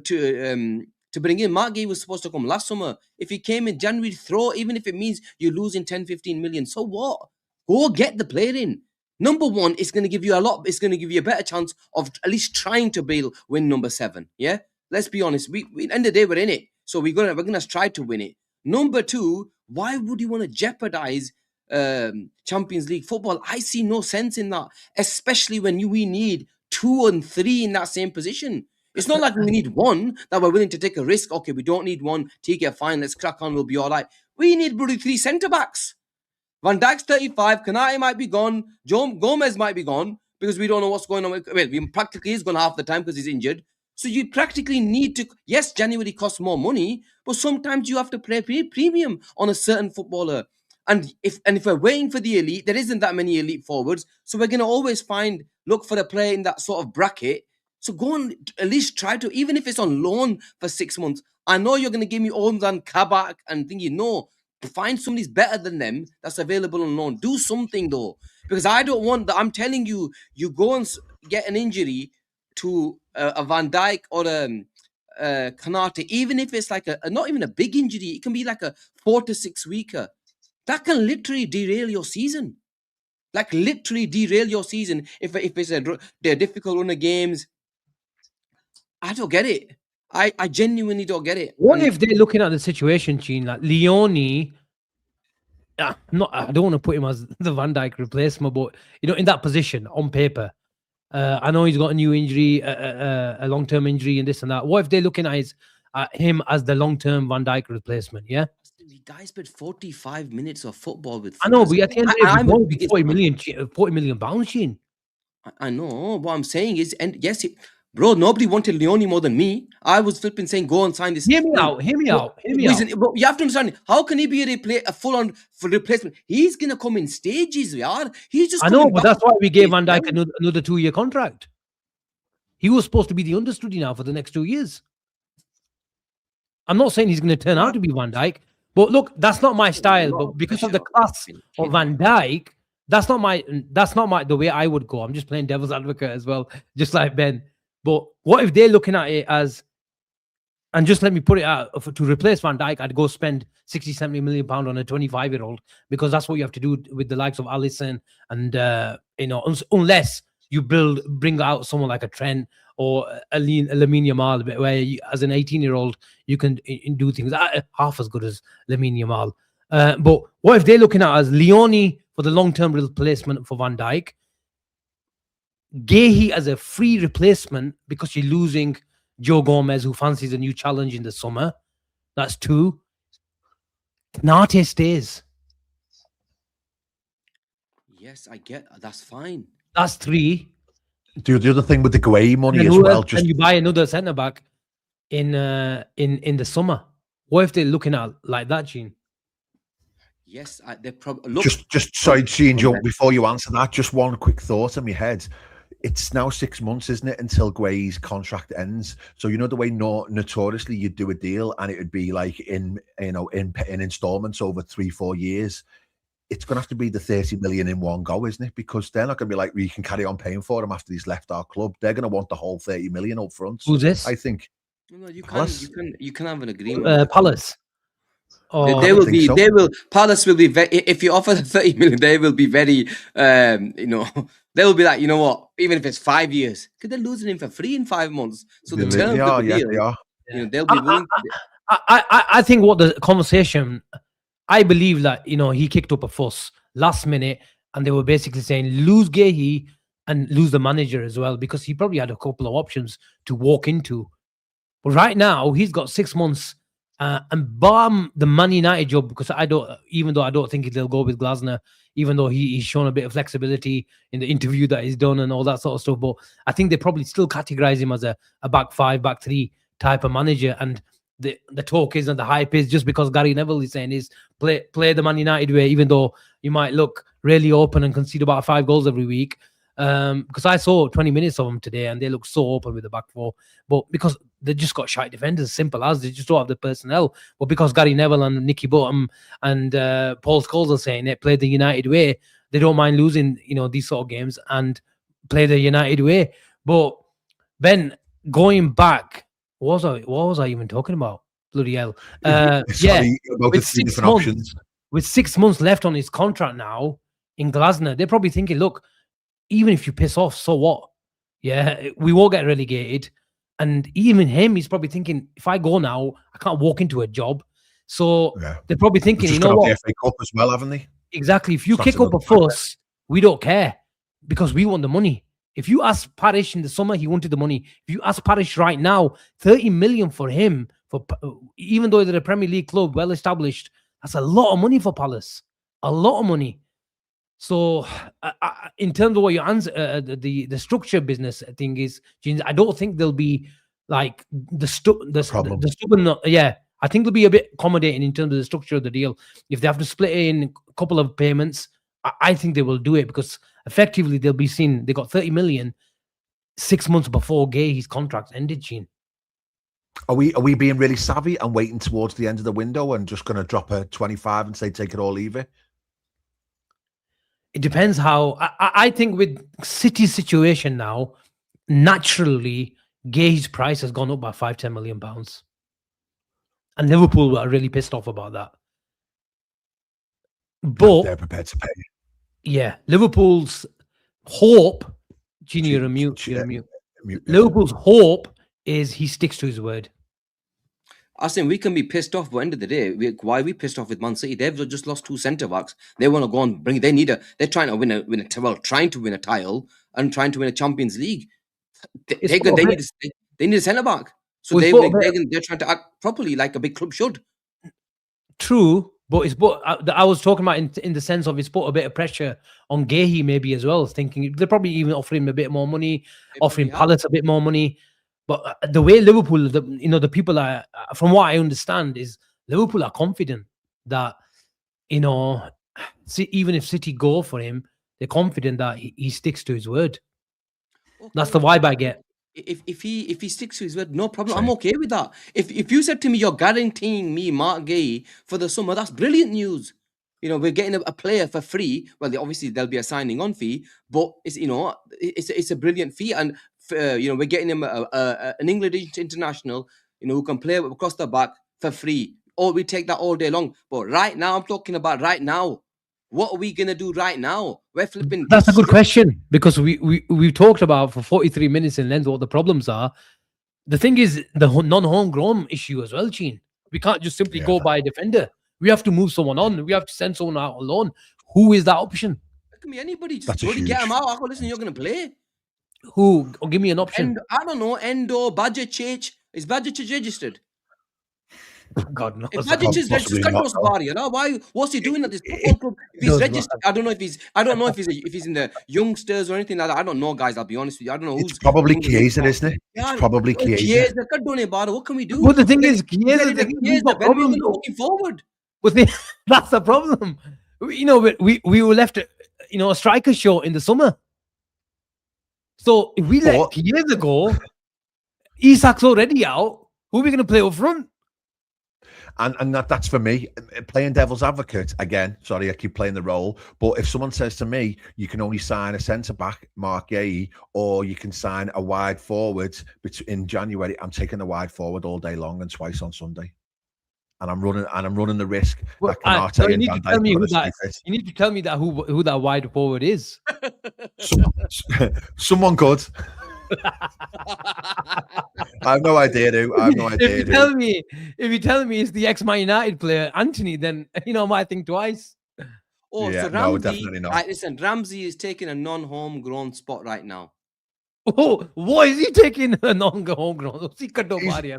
bring in. Mark Gay was supposed to come last summer. If he came in January, throw, even if it means you're losing 10, 15 million, so what? Go get the player in. Number one, it's going to give you it's going to give you a better chance of at least trying to win number 7. Yeah? Let's be honest. We end of the day, we're in it. So we're gonna try to win it. Number 2, why would you want to jeopardize Champions League football? I see no sense in that, especially when we need 2 and 3 in that same position. It's not like we need 1 that we're willing to take a risk. Okay, we don't need 1. Take it, fine. Let's crack on. We'll be all right. We need probably 3 centre backs. Van Dijk's 35. Kanate might be gone. Gomez might be gone because we don't know what's going on. Well, practically he's gone half the time because he's injured. So you practically need to. Yes, January costs more money, but sometimes you have to pay premium on a certain footballer. And if we're waiting for the elite, there isn't that many elite forwards. So we're going to always look for a player in that sort of bracket. So go and at least try to, even if it's on loan for 6 months. I know you're going to give me Ozan Kabak and thinking, no, find somebody's better than them that's available on loan. Do something though, because I don't want that. I'm telling you, you go and get an injury to a Van Dijk or a Kanate, even if it's like not even a big injury, it can be like a 4 to 6 weeker. That can literally derail your season. Like literally derail your season if it's a difficult run of games. I don't get it. I genuinely don't get it. What if they're looking at the situation, Gene, like Leone? I don't want to put him as the Van Dijk replacement, but in that position on paper, I know he's got a new injury, a long-term injury, and this and that. What if they're looking at him as the long-term Van Dijk replacement? Yeah, the guy's played 45 minutes of football with. I know, but at the end of the day, 40 million pounds, Gene. I know. What I'm saying is, and yes, bro, nobody wanted Leone more than me. I was flipping saying, go and sign this. Hear me out. But you have to understand, how can he be a full-on replacement? He's going to come in stages, yaar. He's just. I know, but that's why we gave Van Dijk another 2-year contract. He was supposed to be the understudy now for the next 2 years. I'm not saying he's going to turn out to be Van Dijk, but look, that's not my style. But because of the class of Van Dijk, that's not the way I would go. I'm just playing devil's advocate as well, just like Ben. But what if they're looking at it as, and just let me put it out, to replace Van Dijk, I'd go spend 60, 70 million pounds on a 25-year-old, because that's what you have to do with the likes of Alisson and, unless you bring out someone like a Trent or a Lamine Yamal, where as an 18-year-old, you can do things half as good as Lamine Yamal. But what if they're looking at as Leone for the long-term replacement for Van Dijk, Gahey as a free replacement because you're losing Joe Gomez, who fancies a new challenge in the summer. That's 2. Kanate stays. Yes, I get that's fine. That's 3. Do the other thing with the Gueye money as well. And you buy another centre back in the summer. What if they're looking at like that, Gene? Yes, they probably just sorry, Gene, before you answer that, just one quick thought in my head. It's now 6 months, isn't it, until Guaye's contract ends? So the way notoriously you'd do a deal and it would be like in installments over 3-4 years. It's going to have to be the 30 million in one go, isn't it? Because they're not going to be like, we can carry on paying for him after he's left our club. They're going to want the whole 30 million up front. Who's this? I think. No, you can have an agreement. Palace. Oh, Palace will be if you offer the 30 million, they will be very, they will be like, you know what, even if it's 5 years, because they're losing him for free in 5 months. So the terms of the deal, they are. They'll be willing. I think what the conversation, I believe that, he kicked up a fuss last minute, and they were basically saying lose Gahey and lose the manager as well, because he probably had a couple of options to walk into. But right now, he's got 6 months, and bomb the Man United job, because even though I don't think they'll go with Glasner, even though he's shown a bit of flexibility in the interview that he's done and all that sort of stuff. But I think they probably still categorize him as a back five, back three type of manager. And the talk is and the hype is, just because Gary Neville is saying is play the Man United way, even though you might look really open and concede about 5 goals every week. Because I saw 20 minutes of them today and they look so open with the back four, but because they just got shite defenders, simple as, they just don't have the personnel. But because Gary Neville and Nicky Bottom and Paul Scholes are saying it, play the United way, they don't mind losing, these sort of games and play the United way. But Ben, going back, what was I even talking about? Bloody hell. Sorry, about the 3 different options. With 6 months left on his contract now in Glasner, they're probably thinking, look, even if you piss off, so what? Yeah, we won't get relegated. And even him, he's probably thinking, if I go now, I can't walk into a job. So they're probably thinking, you know what? The FA Cup as well, haven't they? Exactly. If you kick up a fuss, we don't care, because we want the money. If you ask Parish in the summer, he wanted the money. If you ask Parish right now, 30 million for him, even though they're a Premier League club, well established, that's a lot of money for Palace. A lot of money. So, in terms of what you answer, the structure business thing is, I don't think there'll be like the stubborn. Yeah, I think they'll be a bit accommodating in terms of the structure of the deal. If they have to split it in a couple of payments, I think they will do it, because effectively they'll be seen. They got 30 million 6 months before Gahey's contract ended. Gene, are we being really savvy and waiting towards the end of the window and just going to drop a 25 and say take it or leave it? It depends how. I think with City's situation now, naturally, Gahey's price has gone up by £5-10 million. And Liverpool were really pissed off about that. But they're prepared to pay. Yeah, Liverpool's hope, Genie, you're a mute. Liverpool's hope is he sticks to his word. Asim, we can be pissed off, but at the end of the day, why are we pissed off with Man City? They've just lost 2 centre backs. They want to go and bring. They're trying to win a title and trying to win a Champions League. They need a centre back, so they're trying to act properly like a big club should. True, but I was talking about in the sense of it's put a bit of pressure on Gahey maybe as well, thinking they're probably even offering him a bit more money, offering Palace a bit more money. But the way Liverpool, the people are, from what I understand, is Liverpool are confident that, even if City go for him, they're confident that he sticks to his word. Okay. That's the vibe I get. If he sticks to his word, no problem. I'm okay with that. If you said to me, you're guaranteeing me Mark Gahey for the summer, that's brilliant news. We're getting a player for free. Well, obviously there'll be a signing on fee, but it's a brilliant fee, and we're getting him an English international, who can play across the back for free. Or we take that all day long. But right now, I'm talking about right now. What are we gonna do right now? We're flipping. That's a good question, because we've talked about for 43 minutes in length what the problems are. The thing is the non-homegrown issue as well, Gene. We can't just simply go by a defender. We have to move someone on. We have to send someone out alone. Who is that option? It can be anybody. Just get him out. I go, listen, you're going to play. Who? Or give me an option. I don't know. Endo, Bajicic. Is Bajicic registered? God knows. If Bajicic is registered, why? What's he doing at this football club? If he's registered, I don't know if he's in the youngsters or anything like that. I don't know, guys. I'll be honest with you. I don't know who's. It's probably Chiesa, isn't it? Yeah, it's probably Chiesa. What can we do? But the thing is, Chiesa, looking forward. But that's the problem. We were left, a striker short in the summer. So if we let Chiesa go, Isak's already out. Who are we going to play up front? And that's for me, playing devil's advocate again. Sorry, I keep playing the role. But if someone says to me, you can only sign a centre back, Mark Gahey, or you can sign a wide forward in January, I'm taking the wide forward all day long and twice on Sunday. And I'm running the risk that Canate and Van Dijk. You need to tell me that who that wide forward is. Someone good. I have no idea who. I have no idea If you tell me it's the ex-Man United player Anthony, then I might think twice. Oh, Yeah, so no, Ramsey, definitely not. right, listen, Ramsey is taking a non-homegrown spot right now. Oh, what is he taking a non-homegrown? What's he cut off He's, here?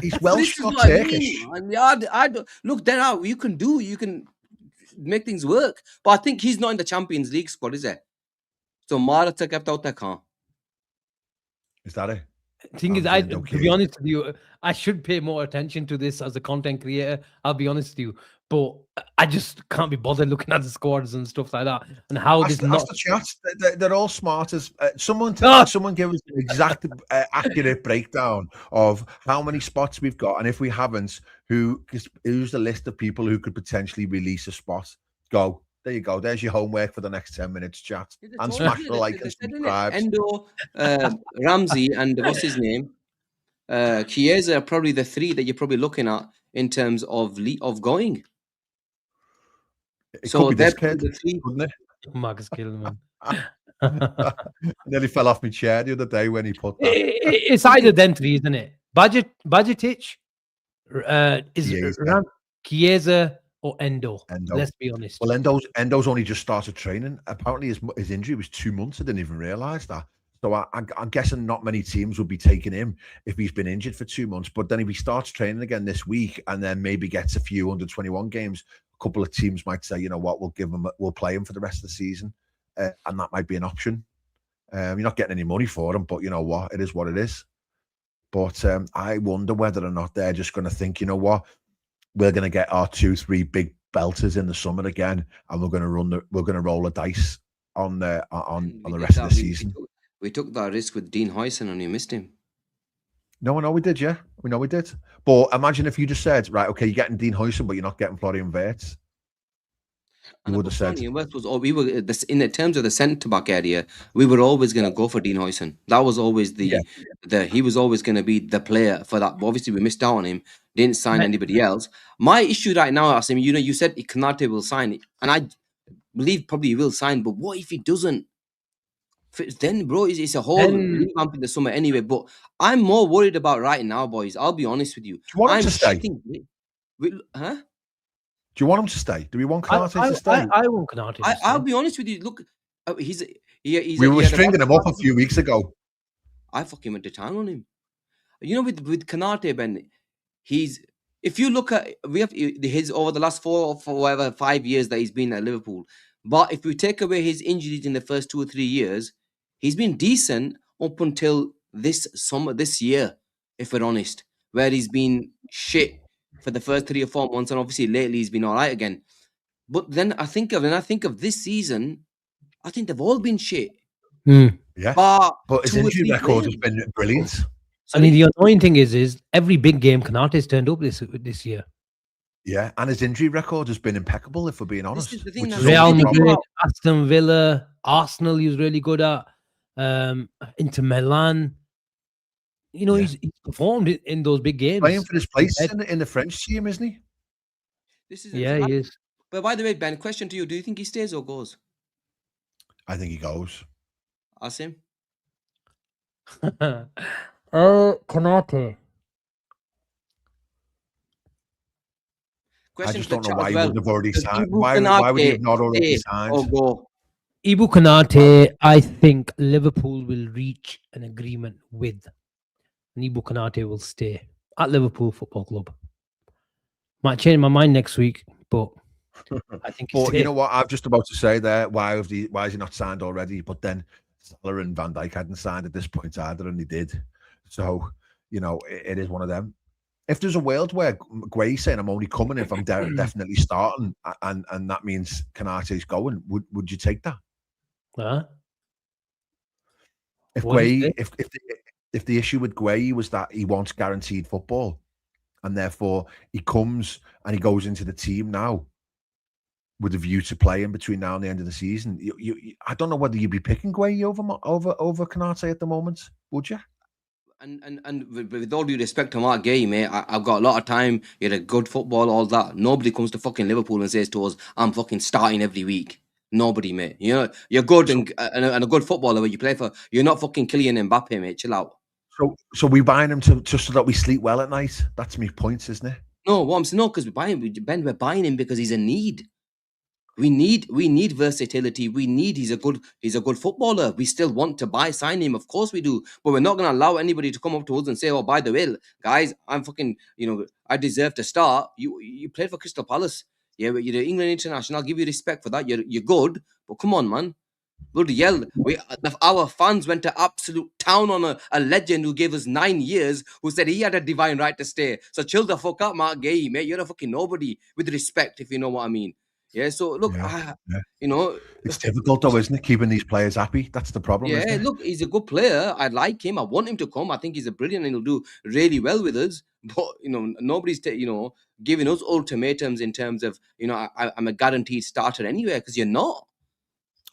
he's Welsh This is or what I Turkish. mean, man. Yeah, I don't, look, there are you can make things work, but I think he's not in the Champions League squad, is it? So Marata kept out that car. Is that it? Thing is, to be honest with you, I should pay more attention to this as a content creator. I'll be honest with you, but I just can't be bothered looking at the squads and stuff like that and how That's this not. the chat. They're all smart as someone. Ah! Someone give us an exact, accurate breakdown of how many spots we've got, and if we haven't, who's the list of people who could potentially release a spot? Go. There you go. There's your homework for the next 10 minutes, chat. And smash the like and subscribe. Endo, Ramsey, and what's his name? Chiesa are probably the three that you're probably looking at in terms of going. It could be this kid, couldn't it? Marcus Killman. Nearly fell off my chair the other day when he put that. It's either them three, isn't it? Budgetich, Chiesa, or Endo. Let's be honest. Well, Endo's only just started training. Apparently, his injury was 2 months. I didn't even realise that. So I'm guessing not many teams will be taking him if he's been injured for 2 months. But then if he starts training again this week and then maybe gets a few under-21 games, a couple of teams might say, you know what, we'll play him for the rest of the season, and that might be an option. You're not getting any money for him, but you know what, it is what it is. But I wonder whether or not they're just going to think, you know what, we're going to get our 2-3 big belters in the summer again, and we're going to roll the dice on the rest of the season. We took that risk with Dean Huyson and you missed him. No, I know we did, yeah. We know we did. But imagine if you just said, right, okay, you're getting Dean Huyson, but you're not getting Florian Wirtz. You would have said. In the terms of the centre-back area, we were always going to go for Dean Huyson. That was always he was always going to be the player for that. But obviously, we missed out on him. Didn't sign anybody else. My issue right now, Asim, you said Konate will sign it, and I believe probably he will sign. But what if he doesn't? Then, bro, it's a whole revamp in the summer anyway. But I'm more worried about right now, boys. I'll be honest with you. Do you want him to stay? Huh? Do you want him to stay? Do we want Konate to stay? I want Konate to stay. I'll be honest with you. Look, we were stringing him up a few weeks ago. I fucking went to town on him. With Konate, Ben, if you look at his over the last 5 years that he's been at Liverpool, but if we take away his injuries in the first 2 or 3 years, he's been decent up until this year, if we're honest, where he's been shit for the first 3 or 4 months, and obviously lately he's been all right again. But then I think of this season, I think they've all been shit. Yeah, but his injury record has been brilliant. I mean, the annoying thing is every big game Konate's turned up this year. Yeah, and his injury record has been impeccable, if we're being honest. Real Madrid, Aston Villa, Arsenal, he was really good at. Inter Milan. He's performed in those big games. Playing for his place in the French team, isn't he? He is. But by the way, Ben, question to you: do you think he stays or goes? I think he goes. Asim? Konate. I just don't know why he wouldn't have already signed. Why would he have not already signed? Ibu Konate, I think Liverpool will reach an agreement with. And Ibu Konate will stay at Liverpool Football Club. Might change my mind next week, but I think. But you know what? I'm just about to say there. Why is he not signed already? But then Salah and Van Dijk hadn't signed at this point either, and he did. So it is one of them. If there's a world where Guehi's saying I'm only coming if I'm definitely starting, and that means Konate's going, would you take that? If Guehi, if the issue with Guehi was that he wants guaranteed football, and therefore he comes and he goes into the team now with a view to playing between now and the end of the season, I don't know whether you'd be picking Guehi over Konate at the moment, would you? And with all due respect to Mark Gay, mate, I've got a lot of time. You're a good football, all that. Nobody comes to fucking Liverpool and says to us, I'm fucking starting every week. Nobody, mate. You're good and a good footballer when you play for. You're not fucking Kylian Mbappe, mate. Chill out. So we buying him to just so that we sleep well at night. That's my point, isn't it? No, what I'm saying, no, because we're buying him because he's a need. We need versatility. He's a good footballer. We still want to sign him, of course we do. But we're not gonna allow anybody to come up to us and say, oh, by the way, guys, I'm fucking, I deserve to start. You played for Crystal Palace. Yeah, you're the England international. I'll give you respect for that. You're good, but come on, man. Bloody hell. Our fans went to absolute town on a legend who gave us 9 years, who said he had a divine right to stay. So chill the fuck up, Mark Gay, mate. You're a fucking nobody, with respect, if you know what I mean. Yeah, so look, it's difficult though, isn't it? Keeping these players happy. That's the problem. Yeah, isn't it? look, he's a good player. I like him. I want him to come. I think he's a brilliant and he'll do really well with us. But nobody's giving us ultimatums in terms of I'm a guaranteed starter anywhere, because you're not.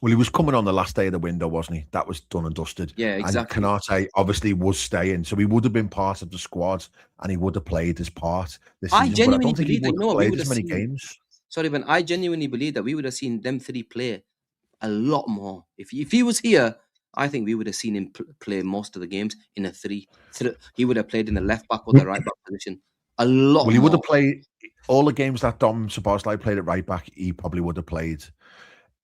Well, he was coming on the last day of the window, wasn't he? That was done and dusted. Yeah, exactly. And Konate obviously was staying, so he would have been part of the squad and he would have played his part this season. I genuinely but I don't believe think he would have played as many games. Sorry, but I genuinely believe that we would have seen them three play a lot more. If he was here, I think we would have seen him play most of the games in a three. He would have played in the left back or the right back position a lot more. Well, he would have played all the games that Dom Szoboszlai played at right back. He probably would have played.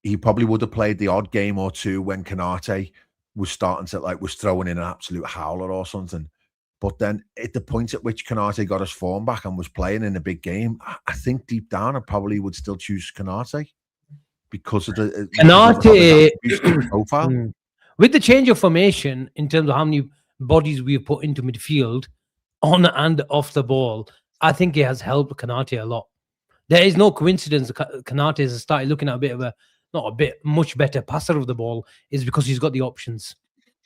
He probably would have played the odd game or two when Konate was starting to was throwing in an absolute howler or something. But then at the point at which Konate got his form back and was playing in a big game, I think deep down I probably would still choose Konate because of the Konate profile. With the change of formation in terms of how many bodies we've put into midfield on and off the ball, I think it has helped Konate a lot. There is no coincidence Konate has started looking at much better passer of the ball, is because he's got the options.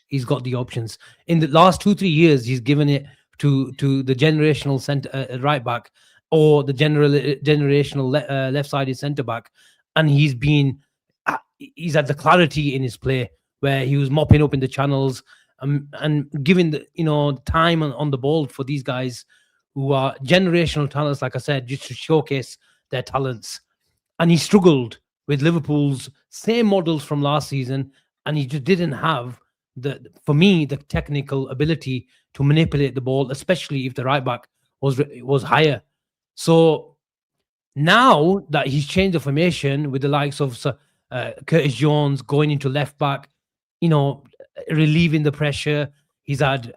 He's got the options. In the last 2-3 years, he's given it to the generational center right back or the generational left-sided centre back, and he's had the clarity in his play where he was mopping up in the channels and giving the time on the ball for these guys who are generational talents, like I said, just to showcase their talents. And he struggled with Liverpool's same models from last season, and he just didn't have for me the technical ability to manipulate the ball, especially if the right back was higher. So now that he's changed the formation with the likes of Curtis Jones going into left back, relieving the pressure, he's had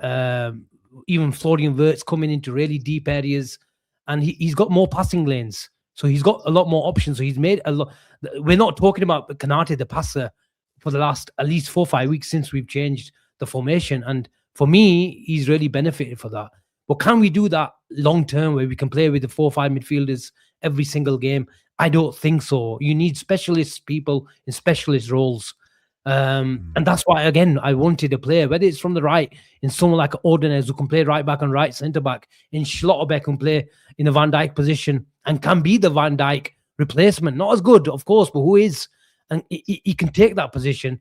even Florian Wirtz coming into really deep areas, and he's got more passing lanes. So he's got a lot more options. So he's made a lot. We're not talking about Konate, the passer, for the last at least 4 or 5 weeks since we've changed the formation. And for me, he's really benefited for that. But can we do that long term where we can play with the 4 or 5 midfielders every single game? I don't think so. You need specialist people in specialist roles. And that's why, again, I wanted a player, whether it's from the right, in someone like Ordonez who can play right back and right centre back, in Schlotterbeck who can play in the Van Dijk position and can be the Van Dijk replacement. Not as good, of course, but who is? And he can take that position,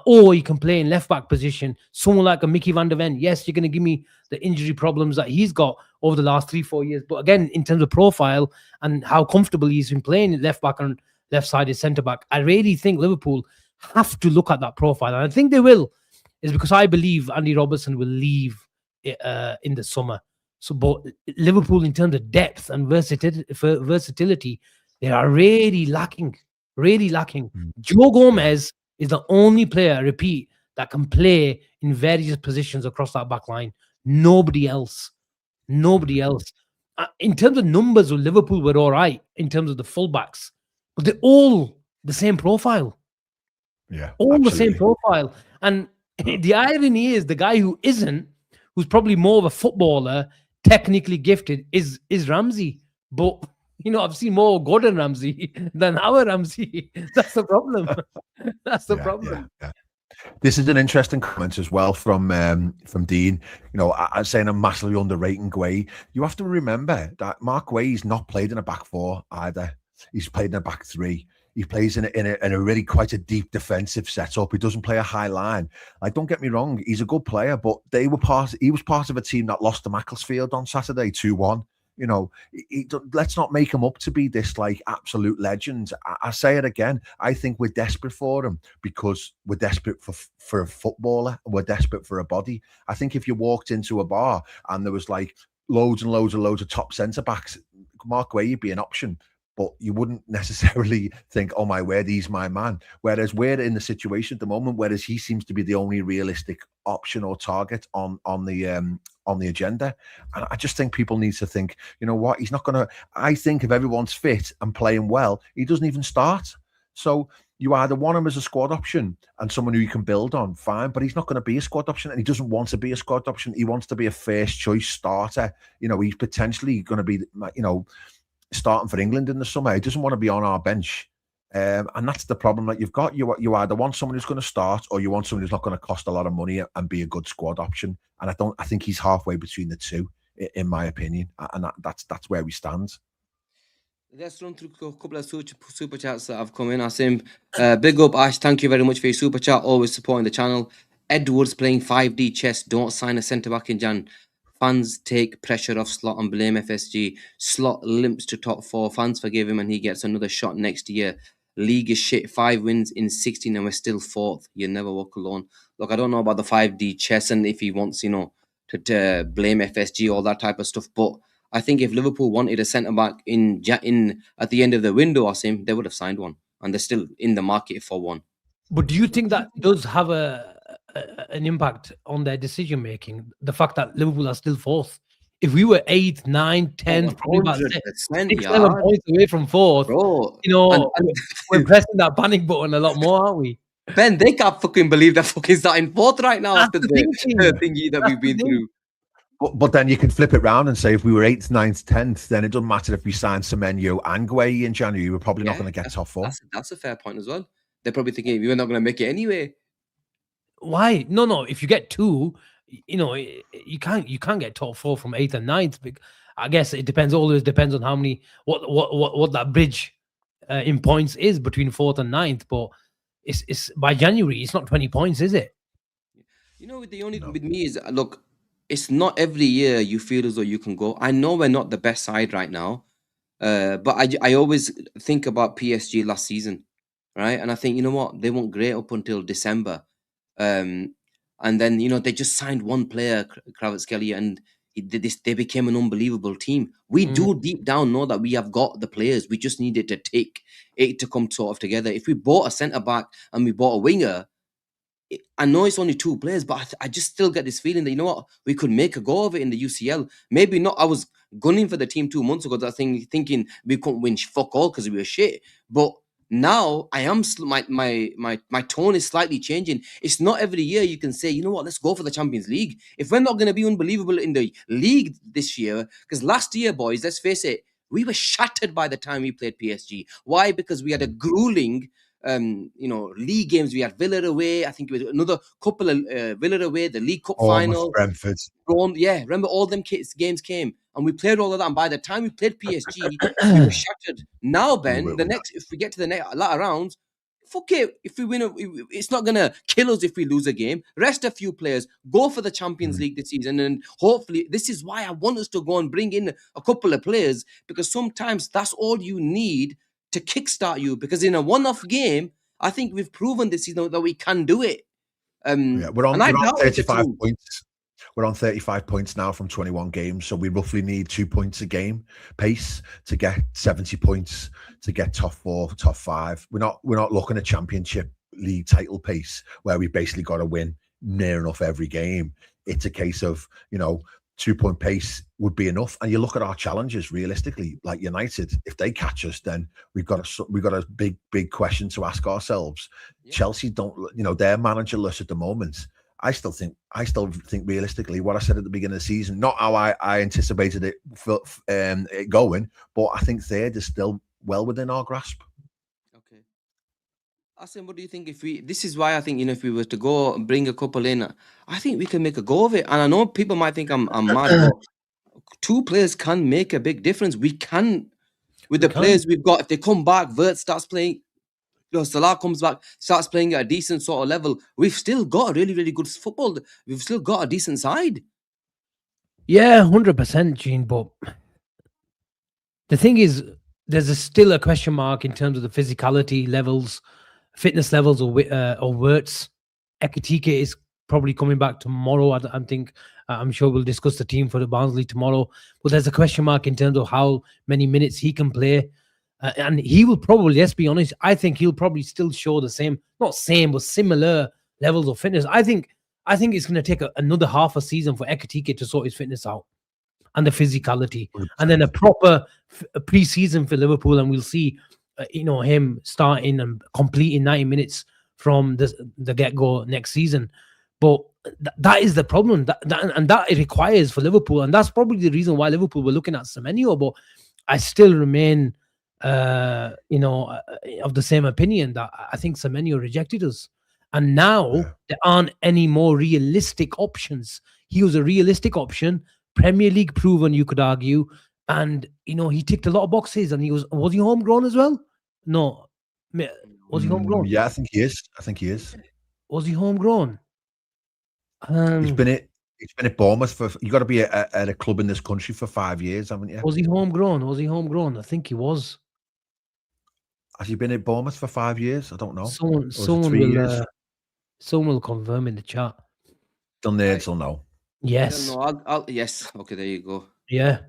or he can play in left back position. Someone like a Mickey van der Ven. Yes, you're going to give me the injury problems that he's got over the last 3-4 years. But again, in terms of profile and how comfortable he's been playing left back and left-sided centre back, I really think Liverpool have to look at that profile. And I think they will, is because I believe Andy Robertson will leave in the summer. So, but Liverpool, in terms of depth and versatility, they are really lacking. Joe Gomez is the only player, I repeat, that can play in various positions across that back line. Nobody else. In terms of numbers, Liverpool were all right in terms of the fullbacks, but they're all the same profile. Yeah, all absolutely. The same profile. And the irony is, the guy who's probably more of a footballer, technically gifted, is Ramsey. But I've seen more Gordon Ramsay than our Ramsey. That's the problem. That's the problem. Yeah. This is an interesting comment as well from Dean. I'm saying I'm massively underrating Gueye. You have to remember that Mark Gueye's not played in a back four either. He's played in a back three. He plays in a really quite a deep defensive setup. He doesn't play a high line. Don't get me wrong, he's a good player, but he was part of a team that lost to Macclesfield on Saturday 2-1. You know, let's not make him up to be this like absolute legend. I say it again. I think we're desperate for him because we're desperate for a footballer. We're desperate for a body. I think if you walked into a bar and there was like loads and loads and loads of top centre backs, Mark Guehi would be an option. But you wouldn't necessarily think, oh my word, he's my man. Whereas we're in the situation at the moment, whereas he seems to be the only realistic option or target on the agenda. And I just think people need to think, you know what, he's not going to, I think if everyone's fit and playing well, he doesn't even start. So you either want him as a squad option and someone who you can build on, fine, but he's not going to be a squad option and he doesn't want to be a squad option. He wants to be a first choice starter. You know, he's potentially going to be, you know, starting for England in the summer. He doesn't want to be on our bench. And that's the problem that you've got. You either want someone who's going to start or you want someone who's not going to cost a lot of money and be a good squad option. And I think he's halfway between the two, in my opinion. And that's where we stand. Let's run through a couple of super chats that have come in. Asim, big up, Ash. Thank you very much for your super chat. Always supporting the channel. Edwards playing 5D chess. Don't sign a centre back in Jan. Fans take pressure off Slot and blame FSG. Slot limps to top 4. Fans forgive him and he gets another shot next year. League is shit. 5 wins in 16 and we're still 4th. You never walk alone. Look, I don't know about the 5D chess and if he wants, you know, to blame FSG, all that type of stuff. But I think if Liverpool wanted a centre back in at the end of the window, Asim, they would have signed one, and they're still in the market for one. But do you think that does have an impact on their decision making? The fact that Liverpool are still 4th. If we were 8th, 9th, 10th, probably about 6, 7 points away from 4th, bro, you know, we're pressing that panic button a lot more, aren't we? Ben, they can't fucking believe they're fucking starting 4th right now after the thingy that we've been through. But then you can flip it around and say if we were 8th, 9th, 10th, then it doesn't matter if we signed Semenyo and Guehi in January. We're probably not going to get top 4. That's a fair point as well. They're probably thinking we're not going to make it anyway. Why? No. If you get 2, you know, you can't get top 4 from 8th and 9th. I guess it depends. Always depends on how many what that bridge in points is between 4th and 9th. But it's by January. It's not 20 points, is it? You know, with me is look. It's not every year you feel as though you can go. I know we're not the best side right now, but I always think about PSG last season, right? And I think, you know what? They weren't great up until December. And then, you know, they just signed one player, Kvaratskhelia, and they became an unbelievable team. We do deep down know that we have got the players. We just needed to take it to come sort of together. If we bought a centre-back and we bought a winger, I know it's only 2 players, but I just still get this feeling that, you know what, we could make a go of it in the UCL. Maybe not. I was gunning for the team 2 months ago, thinking we couldn't win fuck all because we were shit. But now I am my tone is slightly changing. It's not every year you can say, you know what, let's go for the Champions League. If we're not going to be unbelievable in the league this year, because last year, boys, let's face it, we were shattered by the time we played PSG. Why? Because we had a grueling you know, league games. We had Villa away. I think it was another couple of Villa away, the League Cup final. Brentford. Yeah, remember all them games came and we played all of that. And by the time we played PSG, we were shattered. Now, Ben, if we get to the next latter rounds, fuck it. If we win, it's not gonna kill us if we lose a game. Rest a few players, go for the Champions League this season, and hopefully, this is why I want us to go and bring in a couple of players, because sometimes that's all you need to kickstart you, because in a one-off game, I think we've proven this season that we can do it. We're on 35 points. We're on 35 points now from 21 games, so we roughly need 2 points a game pace to get 70 points to get top 4, top 5. We're not looking at Championship League title pace where we basically got to win near enough every game. It's a case of, you know, 2-point pace would be enough. And you look at our challenges realistically, like United, if they catch us, then we've got a big question to ask ourselves. Yeah. Chelsea don't, you know, they're managerless at the moment. I still think realistically what I said at the beginning of the season, not how I anticipated it going, but I think third is still well within our grasp. Okay. Asim, what do you think this is why I think, you know, if we were to go and bring a couple in, I think we can make a go of it. And I know people might think I'm mad, but 2 players can make a big difference. We can, with the players we've got, if they come back, Vert starts playing, you know, Salah comes back, starts playing at a decent sort of level, we've still got a really, really good football. We've still got a decent side. Yeah, 100%, Gene. But the thing is, there's still a question mark in terms of the physicality levels, fitness levels of Wirtz. Ekitike is probably coming back tomorrow. I think I'm sure we'll discuss the team for the Barnsley tomorrow. But there's a question mark in terms of how many minutes he can play. And he will probably, let's be honest, I think he'll probably still show the same, not same, but similar levels of fitness. I think it's going to take another half a season for Ekitike to sort his fitness out and the physicality, and then a proper pre-season for Liverpool, and we'll see, him starting and completing 90 minutes from the get-go next season. But that is the problem, that it requires for Liverpool, and that's probably the reason why Liverpool were looking at Semenyo. But I still remain, of the same opinion that I think Semenyo rejected us, and now there aren't any more realistic options. He was a realistic option, Premier League proven, you could argue, and he ticked a lot of boxes. And was he homegrown as well? No, was he homegrown? Yeah, I think he is. Was he homegrown? He's been at Bournemouth for. You got to be at a club in this country for 5 years, haven't you? Was he homegrown? I think he was. Has he been at Bournemouth for 5 years? I don't know. Someone will confirm in the chat. Done there till now. Yes. I'll yes. Okay, there you go. Yeah,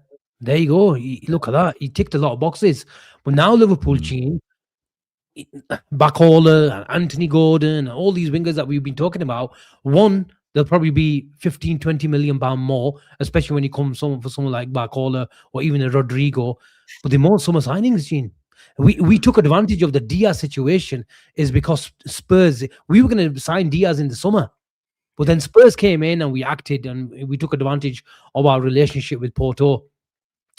there you go. Look at that. He ticked a lot of boxes. But now Liverpool team, Bacola and Anthony Gordon and all these wingers that we've been talking about, one, they'll probably be 15, 20 million pound more, especially when you come for someone like Bacola or even a Rodrigo. But the more summer signings, Gene. We took advantage of the Diaz situation is because Spurs, we were going to sign Diaz in the summer. But then Spurs came in and we acted and we took advantage of our relationship with Porto.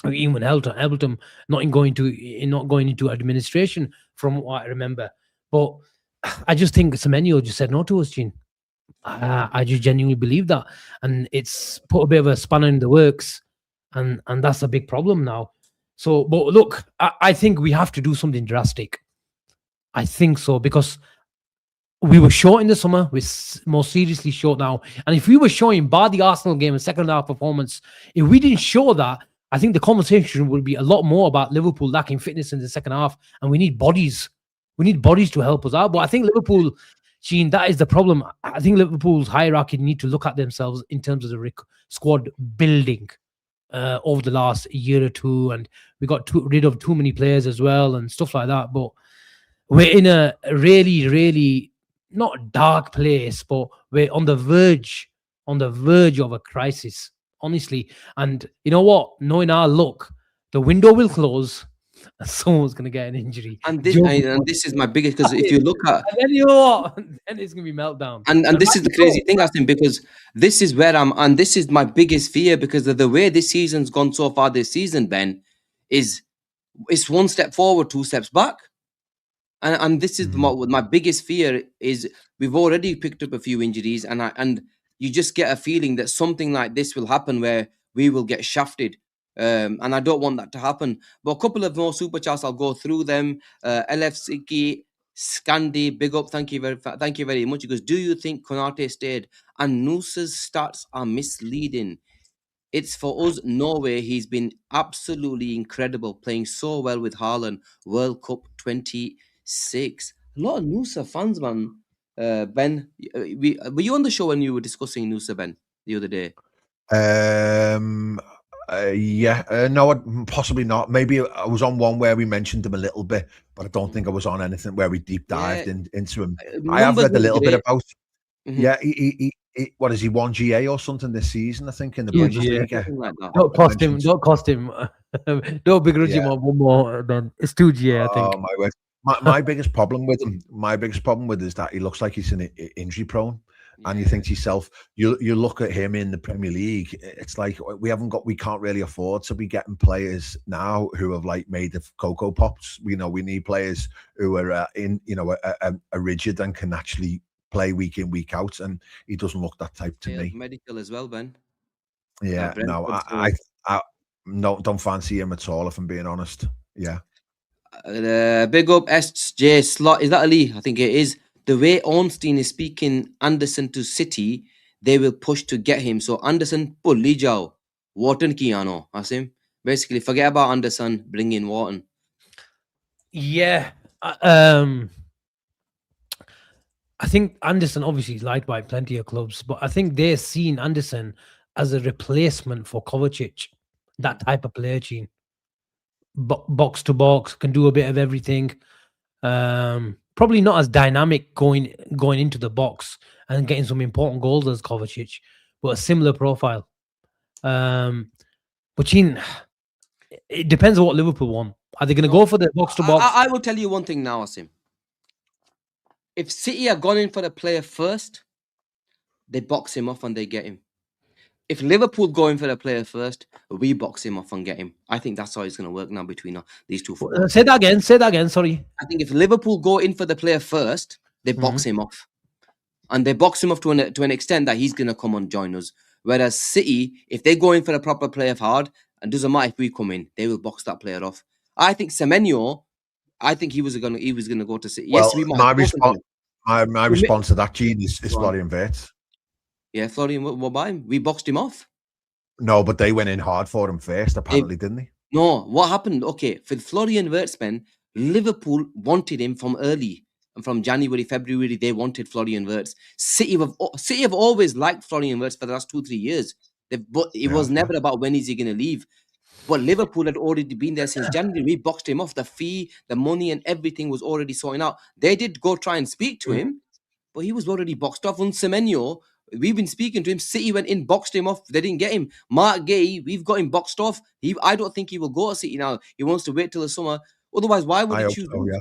Even helped him not going into administration, from what I remember. But I just think Semenyo just said no to us, Gene. I just genuinely believe that, and it's put a bit of a spanner in the works, and that's a big problem now. So, but look, I think we have to do something drastic. I think so, because we were short in the summer. We're more seriously short now. And if we were showing, bar the Arsenal game and second half performance, if we didn't show that, I think the conversation would be a lot more about Liverpool lacking fitness in the second half. And we need bodies. We need bodies to help us out. But I think Liverpool, Gene, that is the problem. I think Liverpool's hierarchy need to look at themselves in terms of the squad building over the last year or two. And we got rid of too many players as well and stuff like that. But we're in a really, really not dark place, but we're on the verge of a crisis, honestly. And you know what? Knowing our luck, the window will close and someone's going to get an injury. And this is my biggest, because if you look at... And then you know what? Then it's going to be meltdown. And this is the crazy thing, Asim, because this is where and this is my biggest fear, because of the way this season's gone so far this season, Ben, is it's one step forward, two steps back. And this is my biggest fear is we've already picked up a few injuries, and you just get a feeling that something like this will happen where we will get shafted. And I don't want that to happen. But a couple of more super chats, I'll go through them. LFCK, Scandi, big up, thank you very much. He goes, do you think Konate stayed and Noosa's stats are misleading? It's for us, no way. He's been absolutely incredible, playing so well with Haaland. World Cup 26. A lot of Noosa fans, man. Ben, were you on the show when you were discussing Noosa, Ben, the other day? No, possibly not. Maybe I was on one where we mentioned him a little bit, but I don't think I was on anything where we deep dived into him. I have read a little bit about. Yeah, he what is he, 1 GA or something this season? I think in the Bundesliga. Like don't cost him. Don't cost him. Don't begrudge him on one more. Then it's 2 GA. I think. Oh my word. My biggest problem with him, is that he looks like he's injury prone. And you think to yourself, you look at him in the Premier League, it's like we can't really afford to be getting players now who have like made of Cocoa Pops. We need players who are are rigid and can actually play week in, week out, and he doesn't look that type to me. Medical as well, Ben. Yeah, no, I don't fancy him at all, if I'm being honest. Yeah. Big up SJ Slot. Is that Ali? I think it is. The way Ornstein is speaking Anderson to City, they will push to get him. So Anderson, pulli jao. Wharton ki ano, Asim. Basically, forget about Anderson, bring in Wharton. Yeah. I think Anderson obviously is liked by plenty of clubs, but I think they're seen Anderson as a replacement for Kovacic, that type of player, Gene. Box to box, can do a bit of everything. Probably not as dynamic going into the box and getting some important goals as Kovacic, but a similar profile. But Gene, it depends on what Liverpool want. Are they going to go for the box to box? I will tell you one thing now, Asim. If City are gone in for the player first, they box him off and they get him. If Liverpool go in for the player first, we box him off and get him. I think that's how it's going to work now between these two football. Say that again. Say that again. Sorry. I think if Liverpool go in for the player first, they box him off. And they box him off to an extent that he's going to come and join us. Whereas City, if they go in for a proper player hard, and doesn't matter if we come in, they will box that player off. I think Semenyo, I think he was gonna go to City. Well, Yes, we might. My response to that, Gene, is Florian Wirtz. Yeah, Florian, what about him? We boxed him off. No, but they went in hard for him first, apparently, didn't they? No, what happened? Okay, for Florian Wirtz, man, Liverpool wanted him from early. And from January, February, they wanted Florian Wirtz. City have always liked Florian Wirtz for the last 2-3 years. But it was never about when is he going to leave. But Liverpool had already been there since January. We boxed him off. The fee, the money, and everything was already sorting out. They did go try and speak to him, but he was already boxed off. On Semenyo, we've been speaking to him. City went in, boxed him off. They didn't get him. Mark Gay, we've got him boxed off. I don't think he will go to City now. He wants to wait till the summer. Otherwise, why would he choose? So, yeah.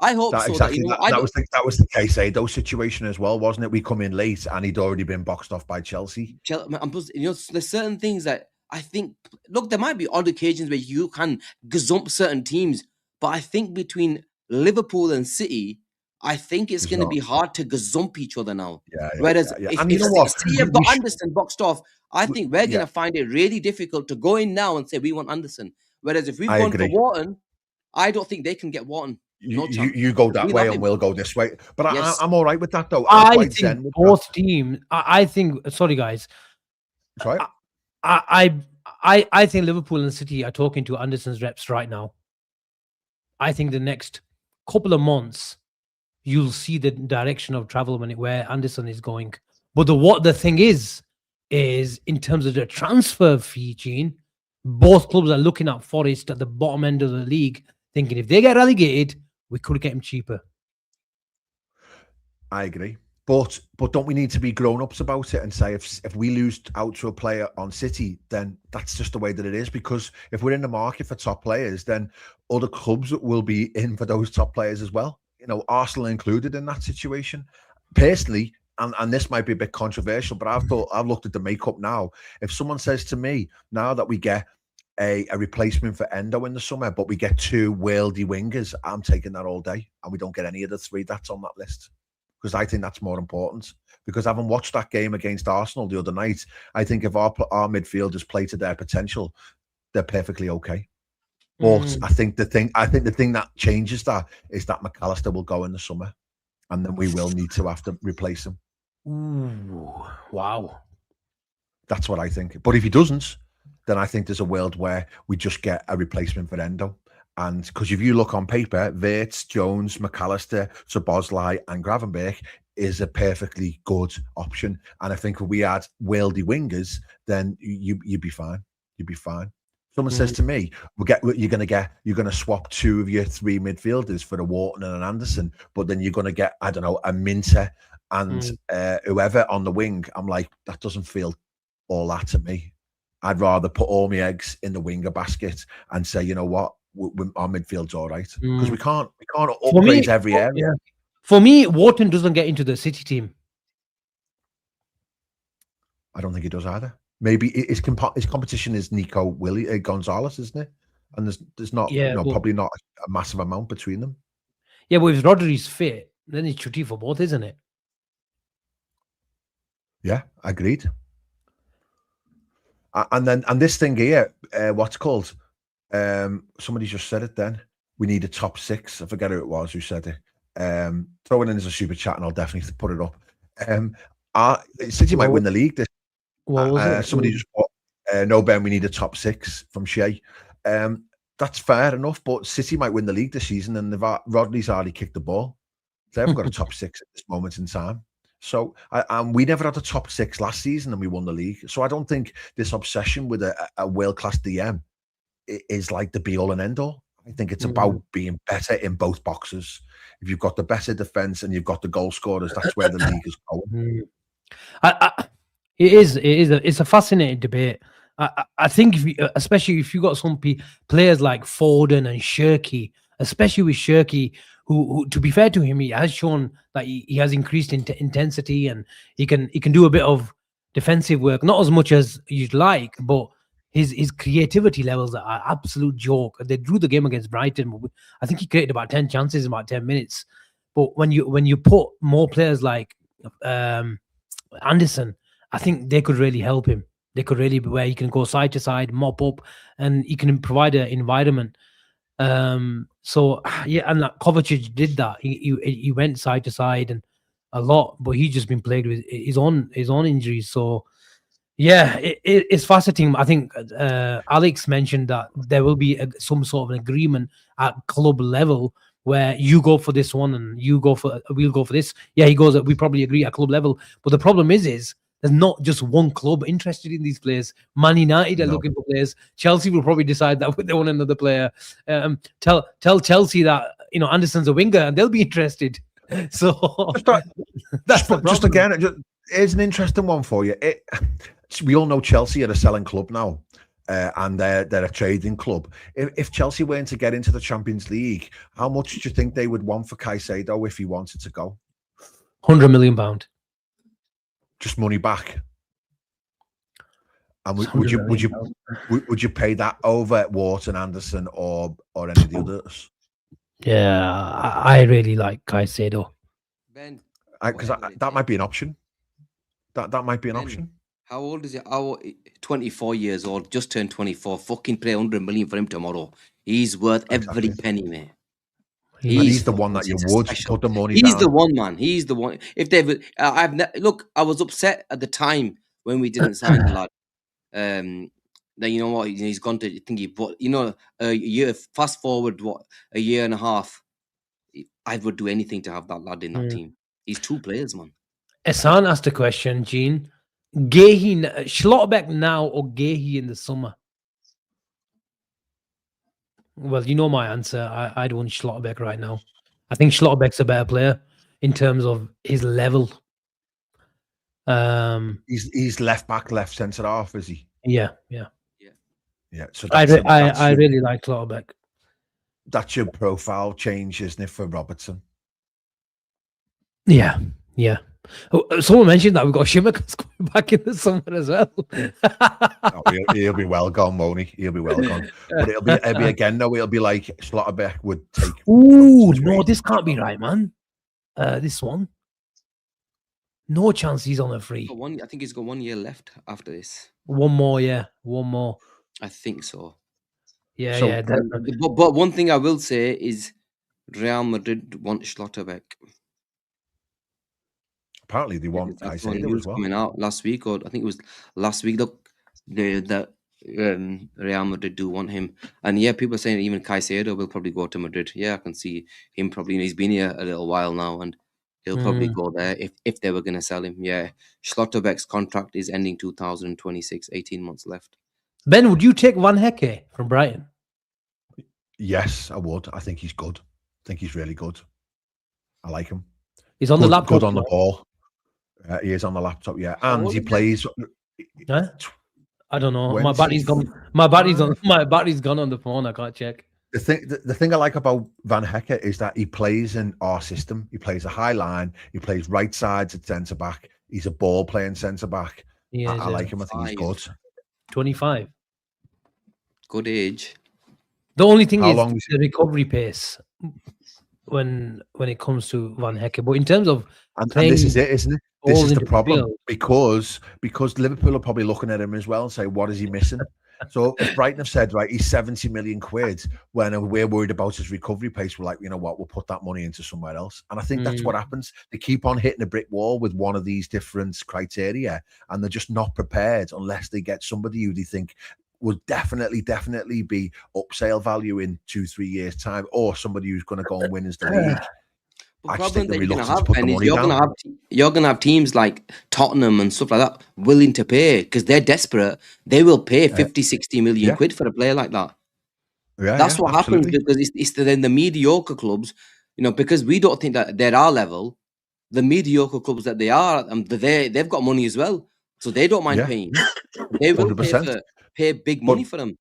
I hope so. Exactly. That was the Caicedo situation as well, wasn't it? We come in late and he'd already been boxed off by Chelsea. There's certain things that I think. Look, there might be odd occasions where you can gazump certain teams, but I think between Liverpool and City, I think it's going to be hard to gazump each other now. Whereas if City have got Anderson boxed off, I think we're going to find it really difficult to go in now and say we want Anderson. Whereas if we've gone for Wharton, I don't think they can get Wharton. You go that way and we'll go this way. But I'm all right with that, though. I think both teams. I think. Sorry, guys. Sorry. I think Liverpool and City are talking to Anderson's reps right now. I think the next couple of months, you'll see the direction of travel where Anderson is going. But the thing is in terms of the transfer fee, Gene, both clubs are looking at Forest at the bottom end of the league, thinking if they get relegated, we could get him cheaper. I agree. But don't we need to be grown-ups about it and say if we lose out to a player on City, then that's just the way that it is? Because if we're in the market for top players, then other clubs will be in for those top players as well. You know, Arsenal included in that situation. Personally, and this might be a bit controversial, but I've looked at the makeup now. If someone says to me now that we get a replacement for Endo in the summer, but we get 2 worldy wingers, I'm taking that all day, and we don't get any of the 3 that's on that list, because I think that's more important. Because having watched that game against Arsenal the other night, I think if our midfielders play to their potential, they're perfectly okay. But I think the thing that changes that is that McAllister will go in the summer, and then we will need to have to replace him. Ooh, wow. That's what I think. But if he doesn't, then I think there's a world where we just get a replacement for Endo. And because if you look on paper, Wirtz, Jones, McAllister, Szoboszlai and Gravenberch is a perfectly good option. And I think if we add worldy wingers, then you'd be fine. You'd be fine. Someone says to me, you're going to swap 2 of your 3 midfielders for a Wharton and an Anderson, but then you're going to get, I don't know, a Minter and whoever on the wing. I'm like, that doesn't feel all that to me. I'd rather put all my eggs in the winger basket and say, you know what, our midfield's all right, because we can't upgrade every area. Yeah. For me, Wharton doesn't get into the City team. I don't think he does either. Maybe his competition is Nico Gonzalez, isn't it? And there's not, probably not a massive amount between them. Yeah, but if Rodri's fit, then it's tricky for both, isn't it? Yeah, agreed. And this thing here, what's called? Somebody just said it then. We need a top 6. I forget who it was who said it. Throw it in as a super chat and I'll definitely put it up. City might win the league this. What was it? Somebody just put No, Ben, we need a top 6 from Shea. That's fair enough, but City might win the league this season, and Rodney's already kicked the ball. They haven't got a top 6 at this moment in time. So, and we never had a top 6 last season, and we won the league. So I don't think this obsession with a world-class DM is like the be-all and end-all. I think it's about being better in both boxes. If you've got the better defense and you've got the goal scorers, that's where the league is going. It's a fascinating debate. I think, especially if you got some players like Foden and Shirky, especially with Shirky, who, to be fair to him, he has shown that he has increased intensity and he can do a bit of defensive work, not as much as you'd like, but his creativity levels are absolute joke. They drew the game against Brighton. I think he created about 10 chances in about 10 minutes. But when you put more players like Anderson, I think they could really help him. They could really be where he can go side to side, mop up, and he can provide an environment. So yeah, and like Kovacic did that. He went side to side and a lot, but he's just been plagued with his own injuries. So yeah, it's fascinating. I think Alex mentioned that there will be some sort of an agreement at club level where you go for this one and we'll go for this. Yeah, he goes, we probably agree at club level. But the problem is there's not just one club interested in these players. Man United are looking for players. Chelsea will probably decide that they want another player. Tell Chelsea that Anderson's a winger and they'll be interested. So that's just again, here's an interesting one for you. We all know Chelsea are a selling club now. And they're a trading club. If Chelsea weren't to get into the Champions League, how much do you think they would want for Caicedo if he wanted to go? £100 million. Just money back. And would you pay that over Wharton, Anderson, or any of the others? Yeah, I really like Caicedo. Ben, because that might be an option. That might be an option. How old is he? 24 years old, just turned 24. Fucking pay 100 million for him tomorrow. He's worth every penny, man. He's the one that you would put the money down. He's the one, man. He's the one. If they look, I was upset at the time when we didn't sign the lad. Then you know what? He's gone to thingy, but a year. Fast forward, a year and a half. I would do anything to have that lad in that team. He's 2 players, man. Ehsan asked a question, Gene. Gehi, Schlotterbeck now or Gehi in the summer? Well, you know my answer. I'd want Schlotterbeck right now. I think Schlotterbeck's a better player in terms of his level. He's left back, left centre half, is he? Yeah. So I really like Schlotterbeck. That's your profile change, isn't it, for Robertson? Yeah. Someone mentioned that we've got Shimmer's coming back in the summer as well. He'll be well gone, won't he? He'll be well gone. But it'll be again, though, it'll be like Schlotterbeck would take. Ooh, no, this can't be right, man. This one. No chance he's on a free. I think he's got 1 year left after this. One more, yeah. One more. I think so. Yeah. But one thing I will say is Real Madrid want Schlotterbeck. Apparently, they want Caicedo as well. Coming out last week, or I think it was last week. Look, the Real Madrid do want him, and yeah, people are saying even Caicedo will probably go to Madrid. Yeah, I can see him probably. He's been here a little while now, and he'll probably go there if they were going to sell him. Yeah, Schlotterbeck's contract is ending 2026. 18 months left. Ben, would you take Van Hecke from Brighton? Yes, I would. I think he's good. I think he's really good. I like him. He's on the laptop. Good on the ball. He is on the laptop, yeah. And he plays. Huh? I don't know. My battery's gone. My battery's gone on the phone. I can't check. The thing I like about Van Hecke is that he plays in our system. He plays a high line. He plays right sides at centre back. He's a ball playing centre back. I like him. I think he's good. 25. Good age. The only thing is the recovery pace when it comes to Van Hecke. But in terms of and this is it, isn't it? This is the problem because Liverpool are probably looking at him as well and say, what is he missing? So if Brighton have said, right, he's 70 million quid, when we're worried about his recovery pace, we're like, you know what, we'll put that money into somewhere else. And I think that's what happens. They keep on hitting a brick wall with one of these different criteria, and they're just not prepared unless they get somebody who they think will definitely be up sale value in 2-3 years' time, or somebody who's going to go and win as the league. The I just problem think they're that you're gonna reluctant to have, put Ben, the is money down. you're gonna have teams like Tottenham and stuff like that willing to pay because they're desperate. They will pay 50, 60 million Yeah. quid for a player like that. Yeah, That's what happens absolutely. because it's then the mediocre clubs, because we don't think that they're our level. The mediocre clubs that they are, they've got money as well, so they don't mind Yeah. paying. They will 100%. pay big money for them.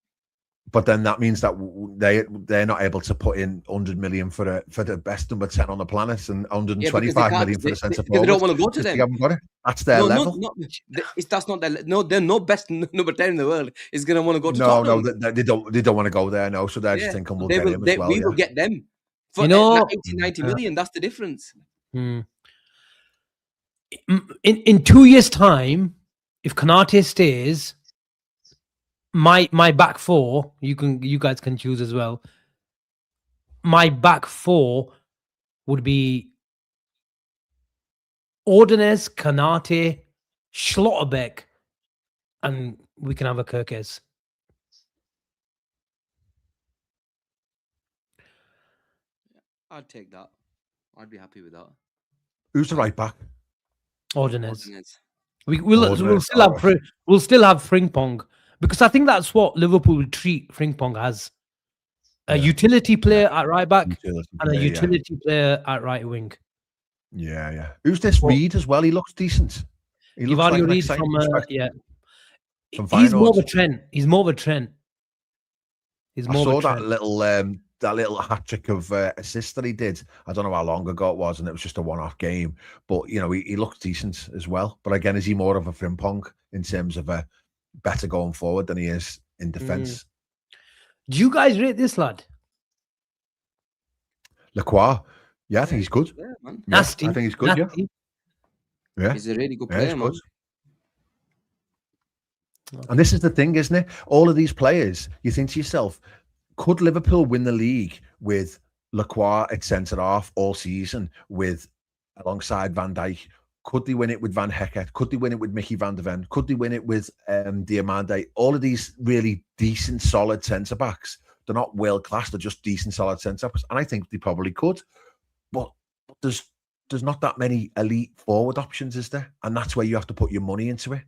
But then that means that they're not able to put in 100 million for the best number 10 on the planet and 125 million for the centre forward. They don't want to go to them. They haven't got it. That's their level. That's not their. No, they're no best number 10 in the world is going to want to go to No, Tottenham. they don't want to go there. No, so they're just thinking we'll get him as well. We will get them for 80-90 million. That's the difference. In 2 years' time, if Konate stays, my back four, you guys can choose as well. My back four would be Ordonez, Konate, Schlotterbeck, and we can have a Kirkes. I'd take that. I'd be happy with that. Who's the right back? Ordonez. We'll still have Frimpong, because I think that's what Liverpool will treat Frimpong as. A utility player at right back and a utility player at right wing. Yeah. Who's this Reed as well? He looks decent. He looks like an exciting prospect. He's more of a Trent. I saw that little hat trick of assists that he did. I don't know how long ago it was, and it was just a one-off game. But he looks decent as well. But again, is he more of a Frimpong in terms of a better going forward than he is in defence? Do you guys rate this lad? Lacroix? Yeah, I think he's good. Yeah, man. Nasty. I think he's good. Nasty. Yeah. He's a really good player, man. And this is the thing, isn't it? All of these players, you think to yourself, could Liverpool win the league with Lacroix at centre half all season alongside Van Dijk? Could they win it with Van Hecker? Could they win it with Mickey van der Ven? Could they win it with Diamande? All of these really decent, solid centre backs. They're not world class. They're just decent, solid centre backs, and I think they probably could. But there's not that many elite forward options, is there? And that's where you have to put your money into it.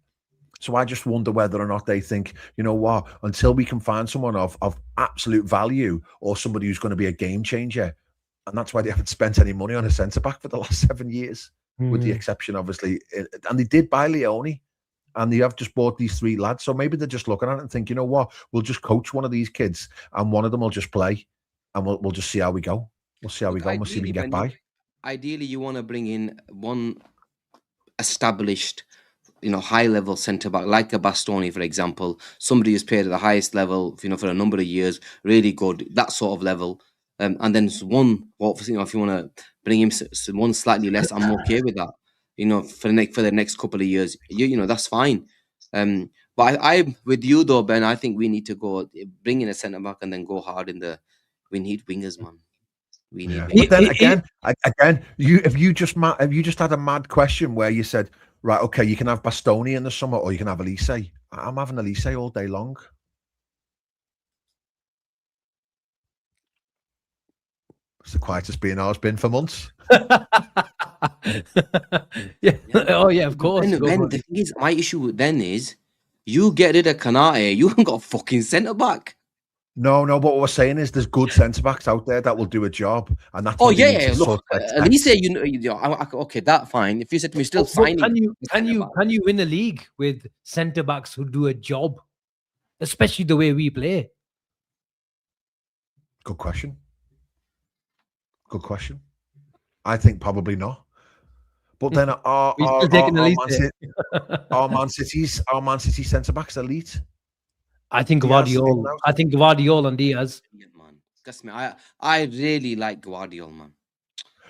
So I just wonder whether or not they think, you know what, until we can find someone of absolute value or somebody who's going to be a game changer, and that's why they haven't spent any money on a centre back for the last 7 years. With the exception, obviously, and they did buy Leone, and they have just bought these 3 lads. So maybe they're just looking at it and think, you know what, we'll just coach one of these kids, and one of them will just play, and we'll just see how we go. We'll see how we go. We'll see if we can get by. Ideally, you want to bring in one established, high-level centre back like a Bastoni, for example, somebody who's played at the highest level, for a number of years, really good, that sort of level. And then one, if you want to bring him one slightly less, I'm okay with that. For the next couple of years, that's fine. But I'm with you though, Ben. I think we need to go bring in a centre back and then go hard we need wingers, man. We need. But then again, have you just had a mad question where you said, right, okay, you can have Bastoni in the summer or you can have Elise. I'm having Elise all day long. It's the quietest B&R's been for months. Yeah. Oh, yeah, of course. The thing is, my issue then is, you get rid of Konate, you haven't got a fucking centre back. No, what we're saying is there's good centre backs out there that will do a job, and that's. Oh yeah, look, Elise, okay, that fine. If you said to me, still signing. Can you win a league with centre backs who do a job, especially the way we play? Good question. I think probably not. But then are Man City centre backs elite? I think Guardiola. I think Guardiola and Diaz. Man, trust me, I really like Guardiola, man.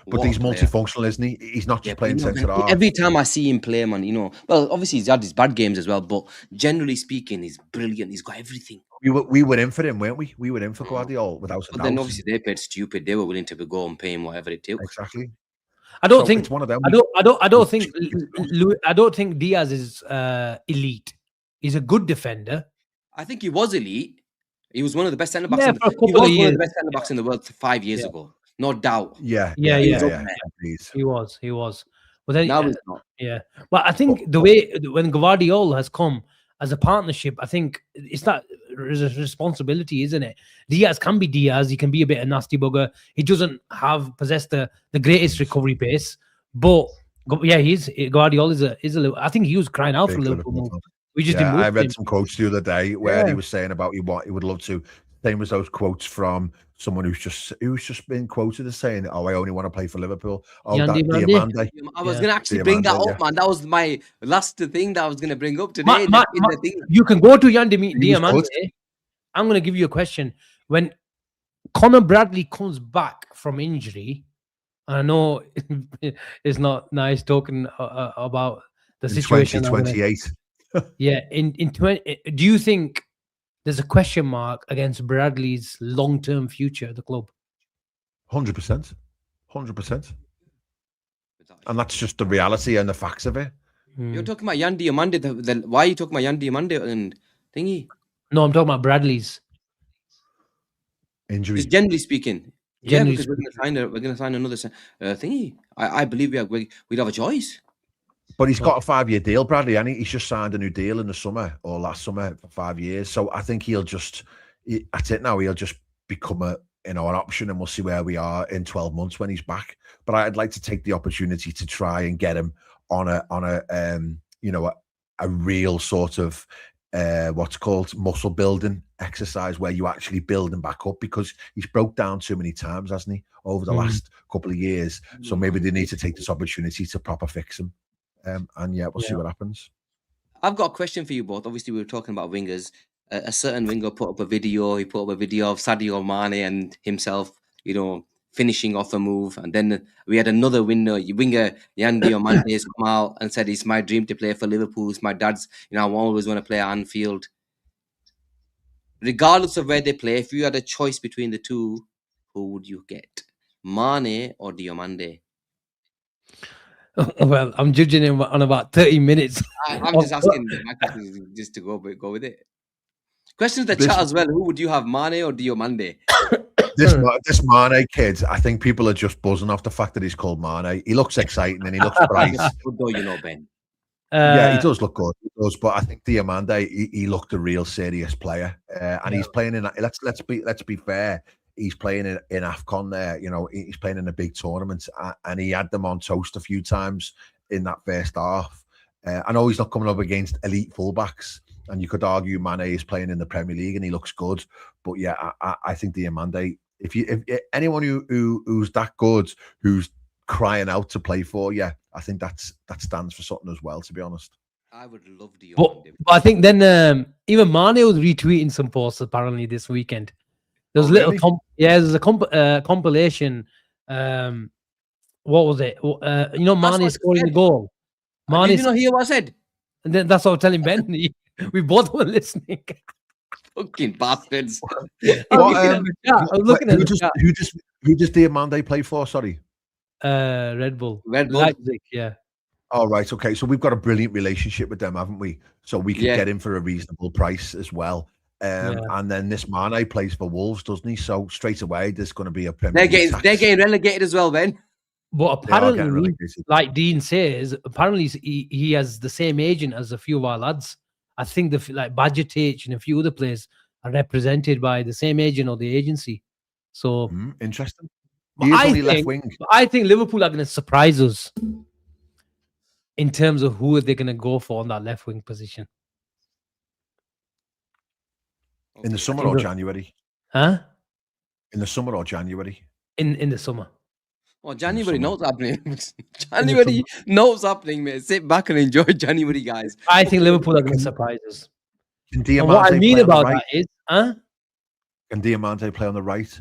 But he's multifunctional, isn't he? He's not just playing centre half. Every time I see him play, man, well, obviously he's had his bad games as well, but generally speaking, he's brilliant. He's got everything. We were in for him, weren't we? We were in for Guardiola without a doubt. But then obviously they paid stupid. They were willing to go and pay him whatever it took. Exactly. I don't think it's one of them. I don't think Diaz is elite. He's a good defender. I think he was elite. He was one of the best centre backs. Yeah, He was one of the best centre backs in the world 5 years ago, no doubt. He was. But then now he's not. Yeah, but I think the way when Guardiola has come as a partnership, I think it's that responsibility, isn't it? Diaz can be Diaz. He can be a bit of nasty bugger. He doesn't possess the greatest recovery pace, but yeah, Guardiola is a little. I think he was crying out for Liverpool. We just didn't. I read some quotes the other day where he was saying about he would love to. Same as those quotes from someone who's just been quoted as saying, "Oh, I only want to play for Liverpool." Oh, Diamande. I was going to actually bring that up, man. That was my last thing that I was going to bring up today. You can go to Diamande. I'm going to give you a question. When Conor Bradley comes back from injury, I know it's not nice talking about the situation. 2028. Yeah, in 20. Do you think there's a question mark against Bradley's long-term future at the club? 100%. And that's just the reality and the facts of it. You're talking about Yan Diamande. Why are you talking about Yan Diamande and thingy? No, I'm talking about Bradley's injury. Just generally speaking. Because we're going to sign another thingy. I believe we'd have a choice. But he's got a 5-year deal, Bradley, and he's just signed a new deal in the summer or last summer for 5 years. So I think that's it now. He'll just become an option, and we'll see where we are in 12 months when he's back. But I'd like to take the opportunity to try and get him on a real sort of what's called muscle building exercise where you actually build him back up, because he's broke down too many times, hasn't he, over the last couple of years. So maybe they need to take this opportunity to proper fix him. We'll see what happens. I've got a question for you both. Obviously, we were talking about wingers. A certain winger put up a video. He put up a video of Sadio Mane and himself, finishing off a move. And then we had another winger, Yan Diamande, has come out and said, "It's my dream to play for Liverpool. It's my dad's. I always want to play at Anfield." Regardless of where they play, if you had a choice between the two, who would you get, Mane or Diamande? Well, I'm judging him on about 30 minutes. I'm just asking just to go with it. Questions in the chat as well. Who would you have, Mane or Diamande? This Mane kid, I think people are just buzzing off the fact that he's called Mane. He looks exciting and he looks bright. Good though, Ben. Yeah, he does look good. He does, but I think Diamande, he looked a real serious player, and he's playing in. Let's be fair. He's playing in AFCON there. He's playing in a big tournament, and he had them on toast a few times in that first half. I know he's not coming up against elite fullbacks, and you could argue Mane is playing in the Premier League and he looks good. But yeah, I think Diamande. If anyone who's that good, who's crying out to play for, I think that stands for something as well. To be honest, I would love Diamande. But I think then even Mane was retweeting some posts apparently this weekend. There's there's a compilation. What was it? Mane scoring the goal. Did you not hear what I said? And then that's what I was telling Ben. We both were listening. Fucking bastards. I was looking at the chat. Who does Diamande play for? Sorry. Red Bull. Leipzig, yeah. Oh, right. Okay. So we've got a brilliant relationship with them, haven't we? So we can get him for a reasonable price as well. And then this Mane plays for Wolves, doesn't he? So straight away, there's going to be a Premier League they're getting relegated as well, Ben. But apparently, like Dean says, apparently he has the same agent as a few of our lads. I think Badgertich and a few other players are represented by the same agent or the agency. So interesting. I think Liverpool are going to surprise us in terms of who they're going to go for on that left wing position. In the summer or January? Huh? In the summer or January? In the summer. Oh, January knows happening. January knows happening, mate. Sit back and enjoy January, guys. I think Liverpool are going to surprise us. And what I mean about that is, Can Diamande play on the right?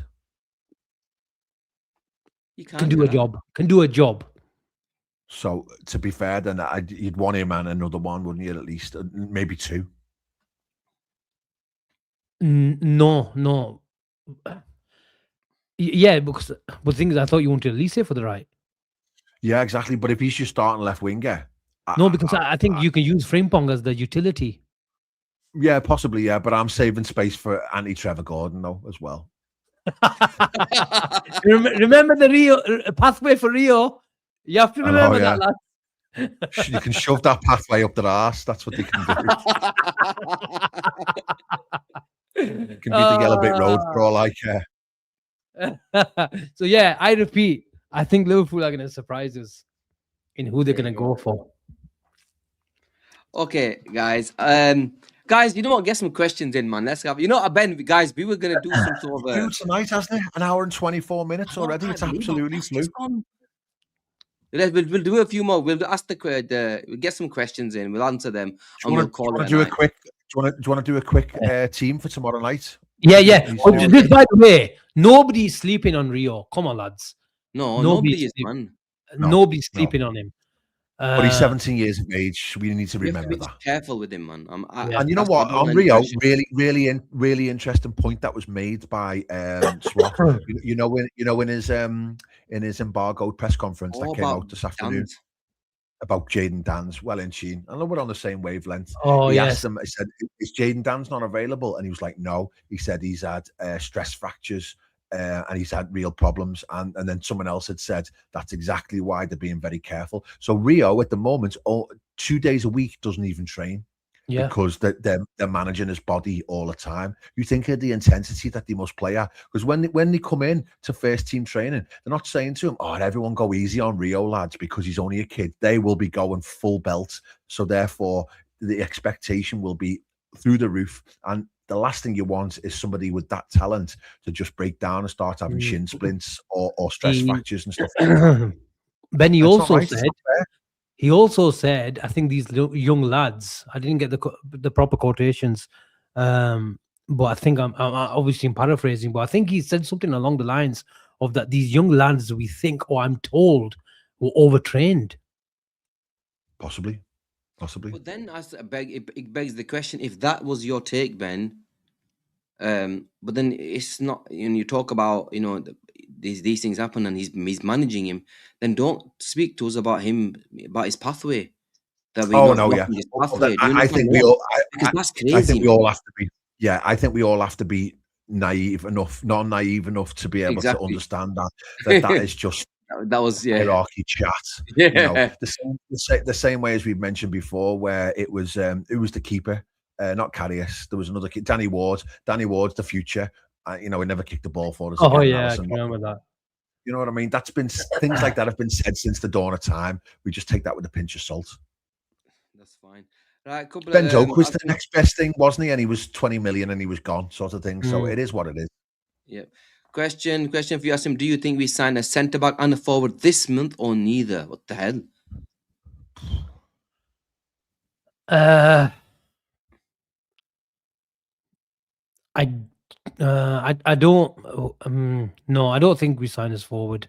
He Can can do a job. Can do a job. So to be fair, then you'd want him and another one, wouldn't you? At least maybe two. No. Yeah, because the thing is, I thought you wanted Elise for the right. Yeah, exactly. But if he's just starting left winger, No, because I think you can use Frimpong as the utility. yeah, possibly, yeah. But I'm saving space for anti-Trevor Gordon though as well. Remember the Rio pathway for Rio? You have to remember that, lad. You can shove that pathway up their arse. That's what they can do. It can be the Yellow Brick Road for all I care. So yeah, I repeat, I think Liverpool are going to surprise us in who they're going to go for. Okay, guys. Guys, you know what? Get some questions in, man. Let's have. You know, Ben, guys, we were gonna do some sort of. Flew tonight, hasn't it? An hour and 24 minutes already. It's absolutely flew. We'll do a few more. We'll ask we'll get some questions in. We'll answer them. Do you want to do a quick? Do you want to do a quick team for tomorrow night? Yeah. By the way, nobody's sleeping on Rio. Come on, lads. No, nobody is, man. Nobody's sleeping on him. But he's 17 years of age. We need to remember that. Careful with him, man. And you know what? On Rio, really interesting point that was made by Swat. you know in his embargoed press conference that came out this afternoon about Jayden Danns. Well, in Sheen, I know we're on the same wavelength. He asked him. He said, "Is Jayden Danns not available?" And he was like, "No." He said he's had stress fractures. And he's had real problems, and then someone else had said that's exactly why they're being very careful. So Rio at the moment, 2 days a week doesn't even train, because they're managing his body all the time. You think of the intensity that they must play at, because when they come in to first team training, they're not saying to him, "Oh, everyone go easy on Rio, lads," because he's only a kid. They will be going full belt, so therefore the expectation will be through the roof. And the last thing you want is somebody with that talent to just break down and start having shin splints or stress fractures and stuff like that. Ben, he also said, I think these young lads, I didn't get the proper quotations, but I think I'm obviously paraphrasing, but I think he said something along the lines of that these young lads, we think, or I'm told, were overtrained. Possibly. But then it begs the question, if that was your take, Ben, but then it's not, you talk about, these things happen and he's managing him, then don't speak to us about his pathway. I think we all have to be, I think we all have to be not naive enough to be able to understand that is just that was hierarchy chat. The same way as we've mentioned before, where it was the keeper, not Karius. There was another kid, Danny Ward. Danny Ward's the future. He never kicked the ball for us. Oh yeah, I can remember that. You know what I mean? That's been things like that have been said since the dawn of time. We just take that with a pinch of salt. That's fine. Right, Ben Doak was the next best thing, wasn't he? And he was 20 million and he was gone, sort of thing. So it is what it is. Yeah. Question for you, Asim. Do you think we sign a centre back and a forward this month or neither? What the hell? I don't. No, I don't think we sign as forward.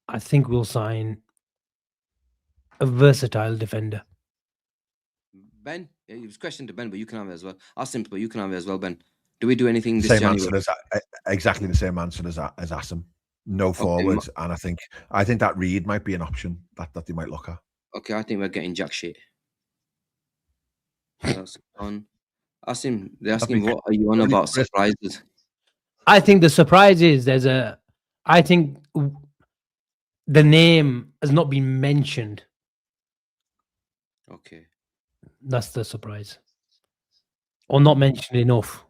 I think we'll sign a versatile defender. Ben, it was a question to Ben, but you can have it as well. Asim, but you can have it as well, Ben. Do we do anything this same January? Answer exactly the same answer as Asim. No forward, and I think that Reed might be an option that they might look at. Okay, I think we're getting jack shit. That's on. Asim, they're asking what are you on about surprises? I think the surprise is I think the name has not been mentioned. Okay. That's the surprise. Or not mentioned enough.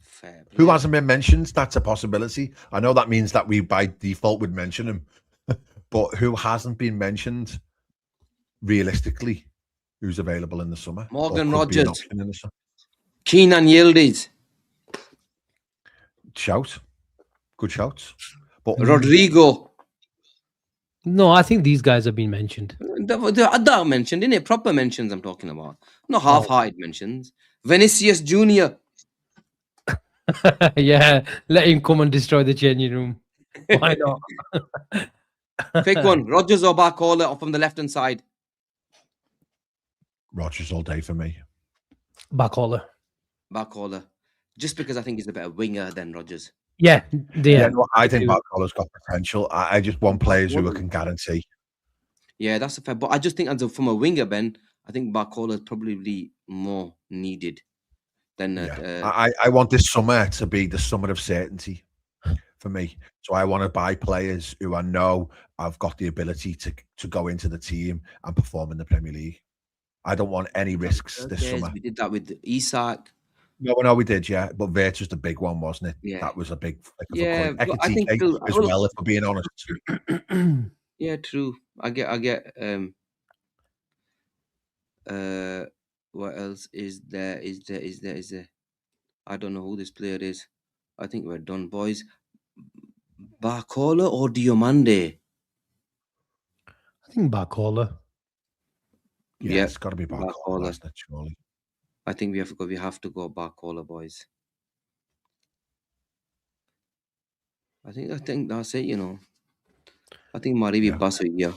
Fair play. Who hasn't been mentioned? That's a possibility. I know that means that we by default would mention him, but who hasn't been mentioned realistically? Who's available in the summer? Morgan Rogers. Keenan Yildiz. Shout. Good shouts. But Rodrigo. No, I think these guys have been mentioned. They're mentioned, innit? Proper mentions I'm talking about. Not half-hearted mentions. Vinicius Jr. Yeah, let him come and destroy the changing room. Why not? Quick one. Rodgers or Barcola from the left-hand side? Rodgers all day for me. Backholer. Barcola. Just because I think he's a better winger than Rodgers. Yeah, Yeah, no, I think Barcola's got potential. I just want players who I Barcola. can guarantee. Yeah, that's a fair. But I just think, from a winger, Ben, I think Barcola is probably more needed than. I want this summer to be the summer of certainty for me. So I want to buy players who I know I've got the ability to go into the team and perform in the Premier League. I don't want any risks this summer. We did that with Isak. No, we did, yeah. But Vert was the big one, wasn't it? Yeah. That was a big flick of Yeah, a coin. but I think Ekitike as well, if we're being honest. Yeah, true. I get. What else is there? Is there? I don't know who this player is. I think we're done, boys. Barcola or Diomande? I think Backholer. Yeah, it's got to be Barcola, hasn't it, surely? I think we have to go Barcola, boys. I think that's it. I think Maribi Basugia.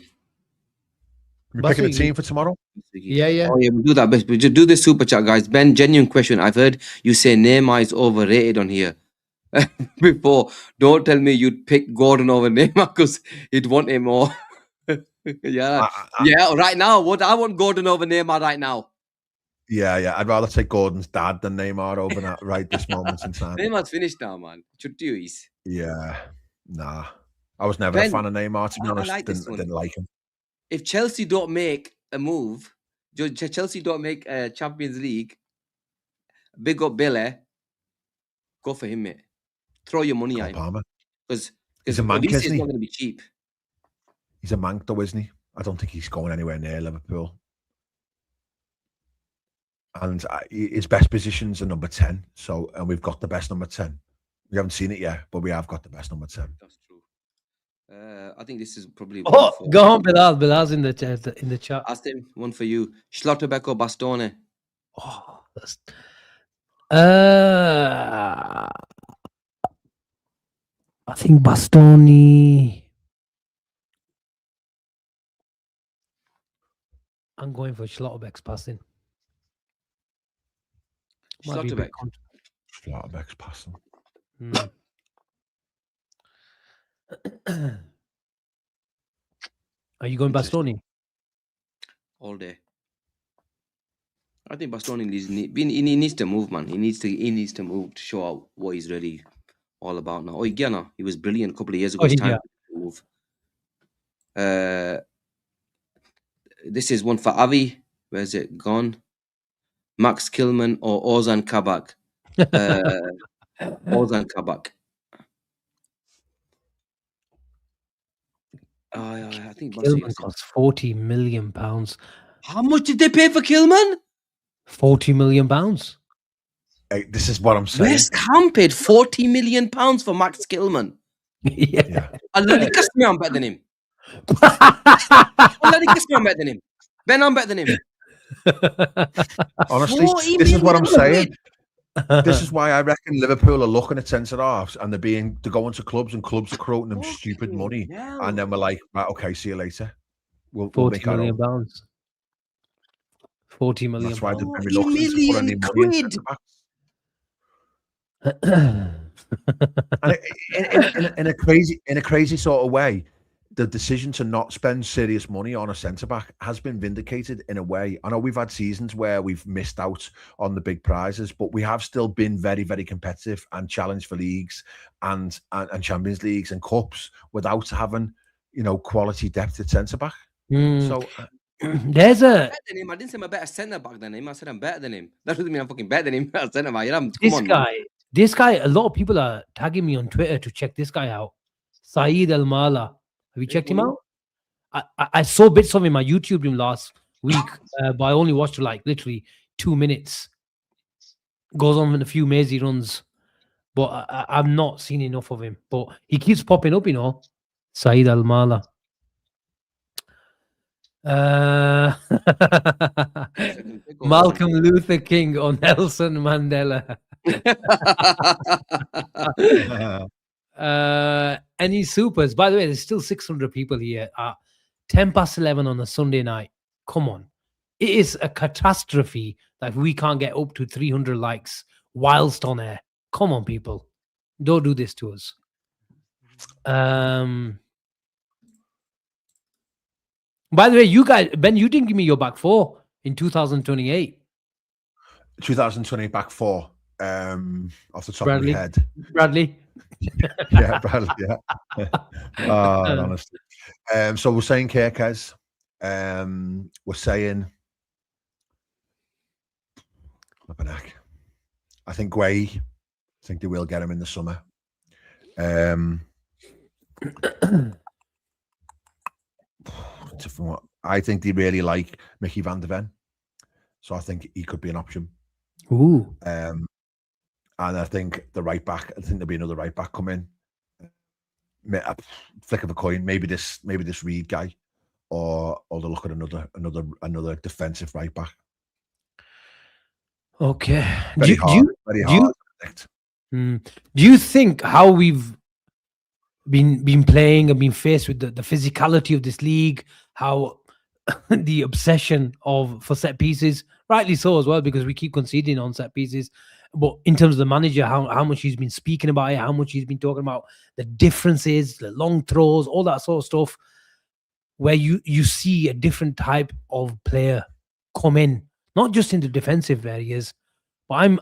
We're picking a team for tomorrow? Yeah. Oh, yeah, we'll do that. But we just do this super chat, guys. Ben, genuine question. I've heard you say Neymar is overrated on here before. Don't tell me you'd pick Gordon over Neymar because you'd want him more. Yeah. Right now, I want Gordon over Neymar right now. Yeah. I'd rather take Gordon's dad than Neymar over that right this moment in time. Neymar's finished now, man. Yeah. Nah. I was never a fan of Neymar, to be honest. I didn't like him. If Chelsea don't make a move, Chelsea don't make a Champions League, big up Billy, go for him, mate. Throw your money at him. Because he's a mank, isn't he? Not going to be cheap. He's a mank, though, isn't he? I don't think he's going anywhere near Liverpool. And his best positions are number 10. And we've got the best number 10. We haven't seen it yet, but we have got the best number 10. That's true. I think this is probably. Go on, Bilal. Bilal's in the chat. Asim, one for you. Schlotterbeck or Bastone? Oh, that's. I think Bastoni. I'm going for Schlotterbeck's passing. Schlotterbeck's passing. Are you going Bastoni? All day. I think Bastoni needs to move, man. He needs to move to show out what he's really all about now. He was brilliant a couple of years ago. It's time to move. This is one for Avi. Where's it gone? Max Kilman or Ozan Kabak? Ozan Kabak. I think Kilman costs £40 million. How much did they pay for Kilman? £40 million. Hey, this is what I'm saying. West Ham paid £40 million for Max Kilman. Yeah. Allah kiss me, I'm better than him. Allah kiss me, I'm better than him. Ben, I'm better than him. Honestly, this is what I'm saying. This is why I reckon Liverpool are looking at centre halves and they're going to clubs and clubs are quoting them stupid money, and then we're like, right, okay, see you later. We'll make our own. £40 million. That's why they've been reluctant to put any money in centre backs. And in a crazy sort of way, the decision to not spend serious money on a centre-back has been vindicated in a way. I know we've had seasons where we've missed out on the big prizes, but we have still been very, very competitive and challenged for leagues and Champions Leagues and Cups without having, quality depth at centre-back. So there's a... Better than him. I didn't say I'm a better centre-back than him. I said I'm better than him. That doesn't mean I'm fucking better than him. Centre-back. This guy, a lot of people are tagging me on Twitter to check this guy out. Saeed Al-Mala. Have you checked him out? I saw bits of him. I YouTubed him last week, but I only watched literally 2 minutes. Goes on with a few mazy runs, but I've not seen enough of him. But he keeps popping up, Saeed Al-Mala. Malcolm Luther King or Nelson Mandela. Any supers? By the way, there's still 600 people here at 11:10 on a Sunday night. Come on. It is a catastrophe that we can't get up to 300 likes whilst on air. Come on, people. Don't do this to us. By the way, you guys, Ben, you didn't give me your back four in 2028. 2020 back four. Off the top of Bradley. my head. Bradley. Yeah, Bradley. Yeah. Honestly. So we're saying Kirkes. We're saying I think Guay. I think they will get him in the summer. I think they really like Mickey van der Ven, so I think he could be an option. Ooh. And I think the right back. I think there'll be another right back come in. A flick of a coin, maybe this Reed guy, or they'll look at another defensive right back. Okay. Very hard. Do you think how we've been playing and been faced with the physicality of this league, how the obsession for set pieces, rightly so as well, because we keep conceding on set pieces, but in terms of the manager, how much he's been speaking about it, how much he's been talking about the differences, the long throws, all that sort of stuff, where you see a different type of player come in, not just in the defensive areas, but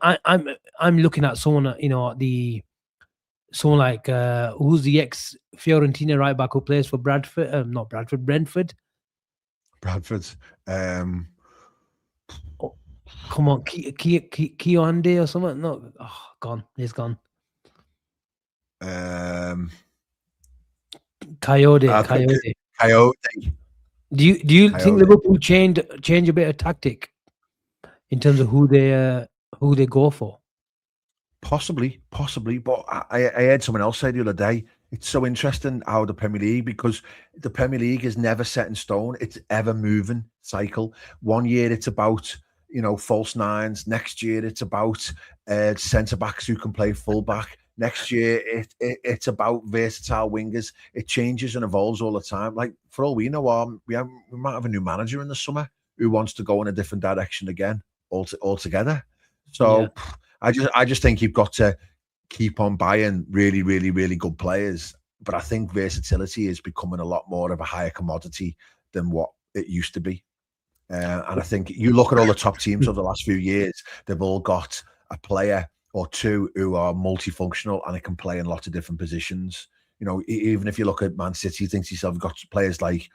I'm looking at someone, someone like who's the ex Fiorentina right back who plays for Brentford. Bradford's. Come on, Kioande or something. No, gone. He's gone. Coyote. Do you think Liverpool change a bit of tactic in terms of who they go for? Possibly, but I heard someone else say the other day, it's so interesting how the Premier League, because the Premier League is never set in stone. It's ever moving cycle. One year it's about, false nines. Next year it's about centre backs who can play full back. Next year it's about versatile wingers. It changes and evolves all the time. Like, for all we know, we might have a new manager in the summer who wants to go in a different direction again altogether. So. Yeah. I just think you've got to keep on buying really, really, really good players. But I think versatility is becoming a lot more of a higher commodity than what it used to be. And I think you look at all the top teams over the last few years, they've all got a player or two who are multifunctional and it can play in lots of different positions. Even if you look at Man City, you think to yourself, you've got players like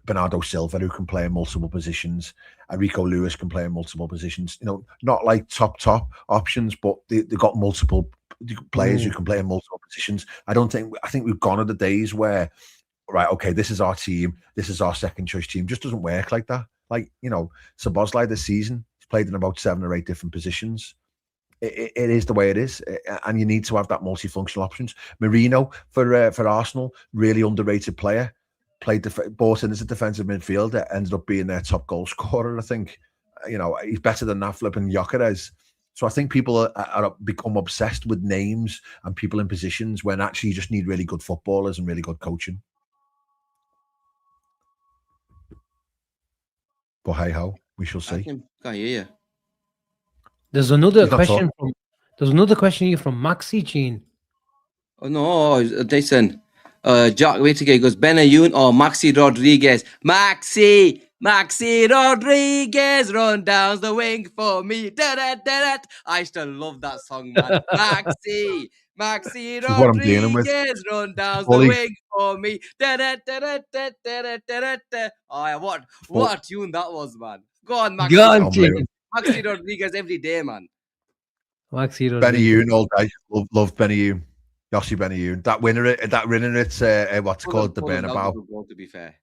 Bernardo Silva who can play in multiple positions. Enrico Lewis can play in multiple positions. Not like top options, but they've got multiple players who can play in multiple positions. I think we've gone to the days where, right, okay, this is our team, this is our second choice team. Just doesn't work like that. Like, Szoboszlai this season, he's played in about 7 or 8 different positions. It is the way it is, and you need to have that multifunctional options. Merino for Arsenal, really underrated player. Bought in as a defensive midfielder, ended up being their top goal scorer. I think, he's better than that flipping Gyökeres. So I think people are become obsessed with names and people in positions when actually you just need really good footballers and really good coaching. But hey ho, we shall see. Can't hear you. There's another question here from Maxi Chin. Oh no, Jason. Jack Whittaker goes, Benayoun or Maxi Rodriguez. Maxi Rodriguez, run down the wing for me. Da-da-da-da. I still love that song, man. Maxi Rodriguez, run down the wing for me. Da-da-da-da-da-da-da-da. Oh, what a tune that was, man. Go on, Maxi. Maxi Rodriguez every day, man. Maxi Rodriguez. Benayoun all day. Love Benayoun. Yossi Benayoun, that winner it's what's called the Bernabeu. To be fair,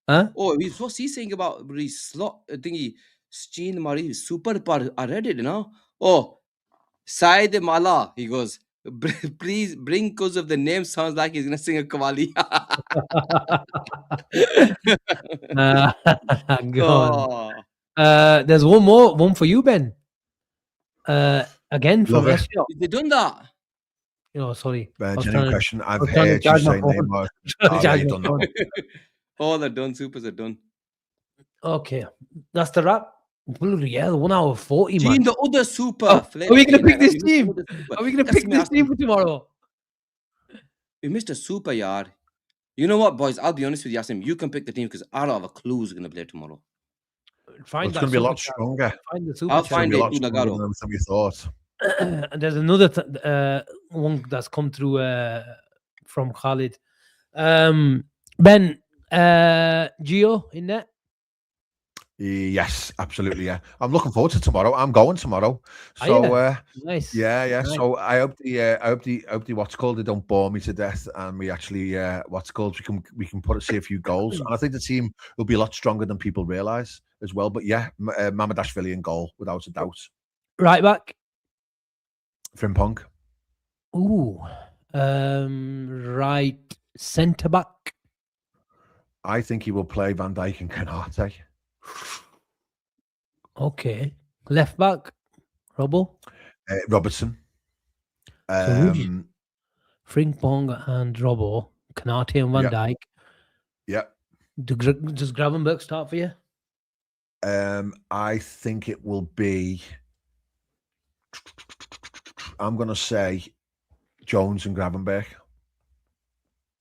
huh? Oh, what's he saying about his slot thingy? Steen Marie super part. I read it, Oh, Said Mala. He goes, please bring because of the name sounds like he's gonna sing a Qawwali. There's one for you, Ben. again from Love it. SEO. They done that. Sorry. I was Genuine trying to- question. I've was trying to heard you charge my say phone. Neymar. Trying to Oh, charge you my done that phone. one. All are done. Supers are done. Okay, that's the wrap. Bloody hell, 1 hour 40, man. Gene, the other super. Oh, are we gonna Gene, pick this you missed team? another super. Are we gonna That's pick me this asking team you. for tomorrow? We missed a super yard. You know what, boys? I'll be honest with you, Asim. You can pick the team because I don't have a clue who's going to play tomorrow. Find It's that going to be a super lot chat. stronger. Find the super I'll chat. find It's it. going to be a lot stronger than everything we thought. And there's another one that's come through from Khalid. Ben, Gio in net? Yes, absolutely. Yeah, I'm looking forward to tomorrow. I'm going tomorrow. So Nice. yeah. Nice. So I hope the what's called, they don't bore me to death, and we actually we can see a few goals, and I think the team will be a lot stronger than people realise as well. But yeah, Mamadashvili in goal without a doubt. Right back. Frimpong. Ooh. Right centre back. I think he will play Van Dijk and Canate. Okay. Left back. Robbo. Robertson. Frimpong and Robbo. Canate and Van Dijk. Yeah. Does Gravenberch start for you? I think it will be. I'm going to say Jones and Gravenberch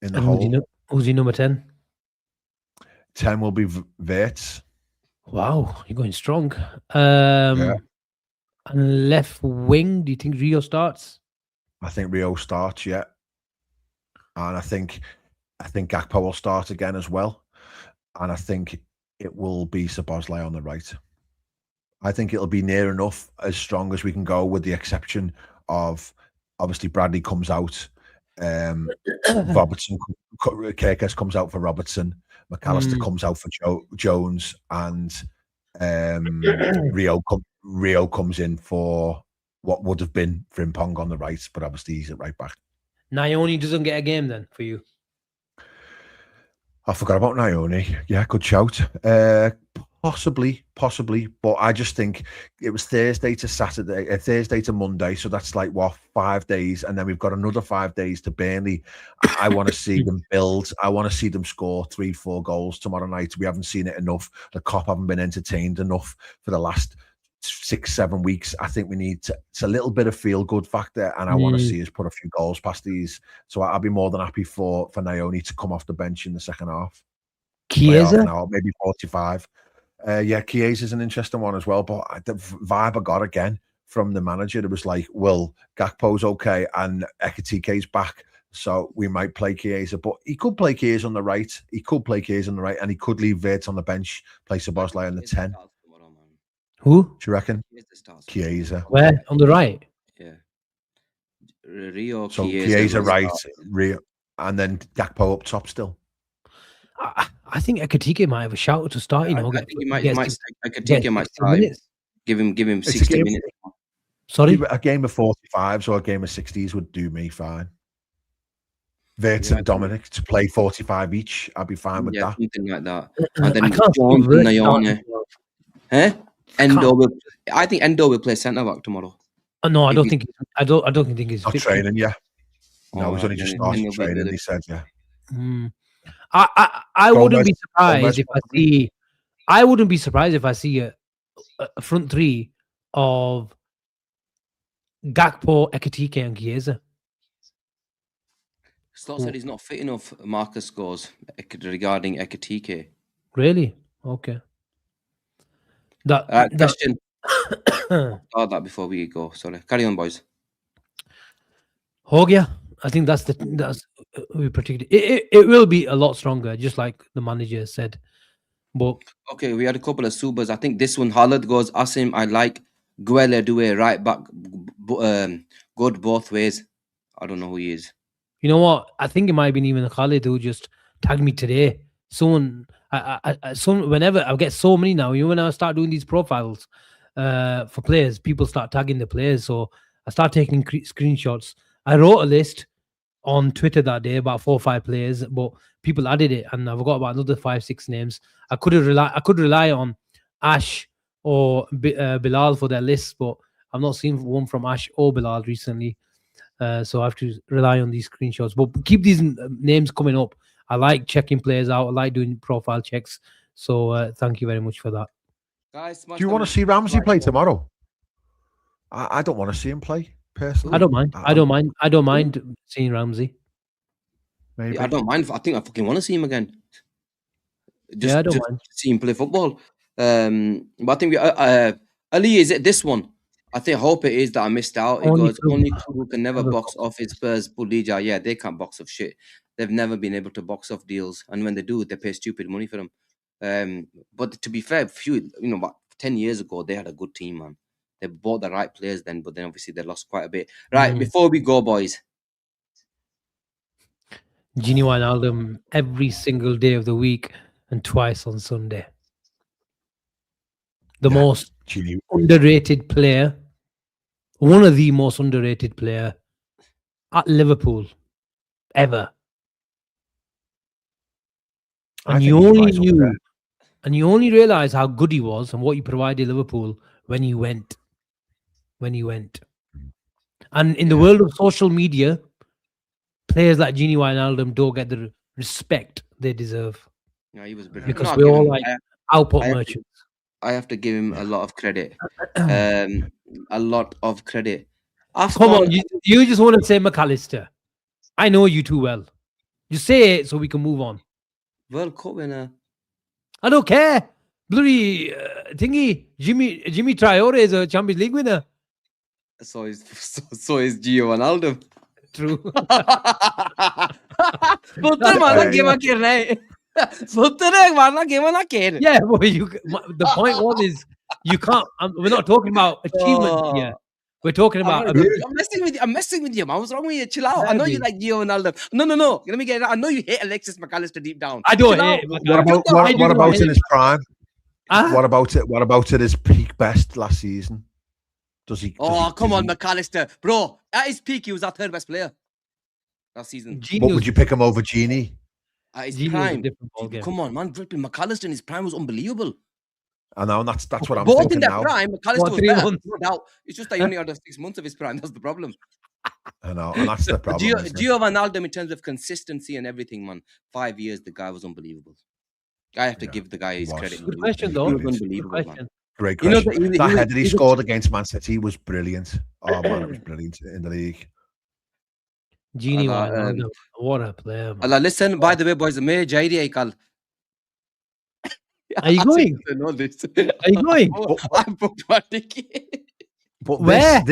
in the hole. Who's your number 10? 10 will be Wirtz. Wow, you're going strong. And left wing, do you think Rio starts? I think Rio starts, yeah. And I think Gakpo will start again as well. And I think it will be Szoboszlai on the right. I think it'll be near enough as strong as we can go, with the exception of obviously Bradley comes out, Robertson, Kirkes comes out for Robertson, McAllister comes out for Jones, and Rio comes in for what would have been Frimpong on the right, but obviously he's at right back. Naoni doesn't get a game then for you? I forgot about Naoni. Yeah, good shout. Possibly, but I just think it was Thursday to Monday, so that's like 5 days, and then we've got another 5 days to Burnley. I want to see them build. I want to see them score 3-4 goals tomorrow night. We haven't seen it enough. The Kop haven't been entertained enough for the last 6-7 weeks. I think we need it's a little bit of feel good factor, and I want to see us put a few goals past these. So I'll be more than happy for Naoni to come off the bench in the second half. Chiesa, maybe 45. Chiesa is an interesting one as well, but the vibe I got again from the manager, it was like, well, Gakpo's okay and Ekitike's back, so we might play Chiesa, but he could play Chiesa on the right. And he could leave Wirtz on the bench, play Szoboszlai on the 10. Who? Do you reckon? Chiesa. Where? On the right? Yeah. Rio, so Chiesa right, Rio, and then Gakpo up top still. I think Ekitike might have a shout to start. I think he might start. Give him 60 minutes. Sorry, a game of 45s or a game of 60s would do me fine. Wirtz and Dominic to play 45 each, I'd be fine with that. Something like that. And then Jones and Naoni. I think Endo will play centre back tomorrow. No, I don't think. I don't think he's not training. Yeah, no, he's only just started training. He said, yeah. I wouldn't be surprised if I see. I wouldn't be surprised if I see a front three of Gakpo, Ekitike, and Chiesa. Slot said he's not fit enough. Marcus scores regarding Ekitike. Really? Okay. Question. That before we go. Sorry. Carry on, boys. Hogia. I think that's we predicted. It will be a lot stronger, just like the manager said. But okay, we had a couple of subas. I think this one Khalid goes Asim. I like Guele Due right back. Good both ways. I don't know who he is. You know what? I think it might have been even Khalid who just tagged me today. Someone, whenever I get so many now, when I start doing these profiles for players, people start tagging the players. So I start taking screenshots. I wrote a list on Twitter that day about 4 or 5 players, but people added it, and I forgot about another 5-6 names. I could rely on Ash or Bilal for their lists, but I've not seen one from Ash or Bilal recently. So I have to rely on these screenshots. But keep these names coming up. I like checking players out. I like doing profile checks. So thank you very much for that. Guys, Do you want to see Ramsey play tomorrow? I don't want to see him play personally. I don't mind. I don't mind seeing Ramsey. Maybe. Yeah, I don't mind. I think I fucking want to see him again. I don't mind. See him play football. But I think Ali, is it this one? I hope it is that I missed out. It goes, only who can never box off his Spurs Bulija. Yeah, they can't box off shit. They've never been able to box off deals, and when they do, they pay stupid money for them. But to be fair, about 10 years ago, they had a good team, man. They bought the right players then, but then obviously they lost quite a bit. Right, before we go, boys. Gini Wijnaldum every single day of the week and twice on Sunday. The most underrated player, one of the most underrated player at Liverpool ever. And you only realize how good he was and what he provided Liverpool when he went. And in the world of social media, players like Gini Wijnaldum don't get the respect they deserve. Yeah, he was brilliant. Because we're all like output merchants. I have to give him a lot of credit. A lot of credit. Come on, you just want to say McAllister. I know you too well. Just say it so we can move on. World Cup winner. I don't care. Bloody thingy. Jimmy Traore is a Champions League winner. So is Gio Wijnaldum. True. Yeah, but the point was you can't. We're not talking about achievement here. We're talking about. I'm messing with you, man. What's wrong with you? Chill out. I know you like Gio Wijnaldum. No. Let me get it. I know you hate Alexis McAllister deep down. I don't hate him. What about in his prime? What about at his peak best last season? Come on, McAllister. Bro, at his peak, he was our third best player last season. What would you pick him over Gini? At his prime. Come on, man. McAllister in his prime was unbelievable. I know, and that's what I'm both thinking in that now. prime, McAllister was better. No doubt. It's just that he only had 6 months of his prime. That's the problem. I know, and that's the problem. Gio Wijnaldum, in terms of consistency and everything, man, 5 years, the guy was unbelievable. I have to give the guy his credit. Good question, though. He was unbelievable, man. Great question. That header he scored against Man City was brilliant. Oh, man, it was brilliant in the league. Gini Wijnaldum, what a player, man. Listen, by the way, boys, May Jairi Aikal. Are you going? Are you going? I'm booked my ticket. But where?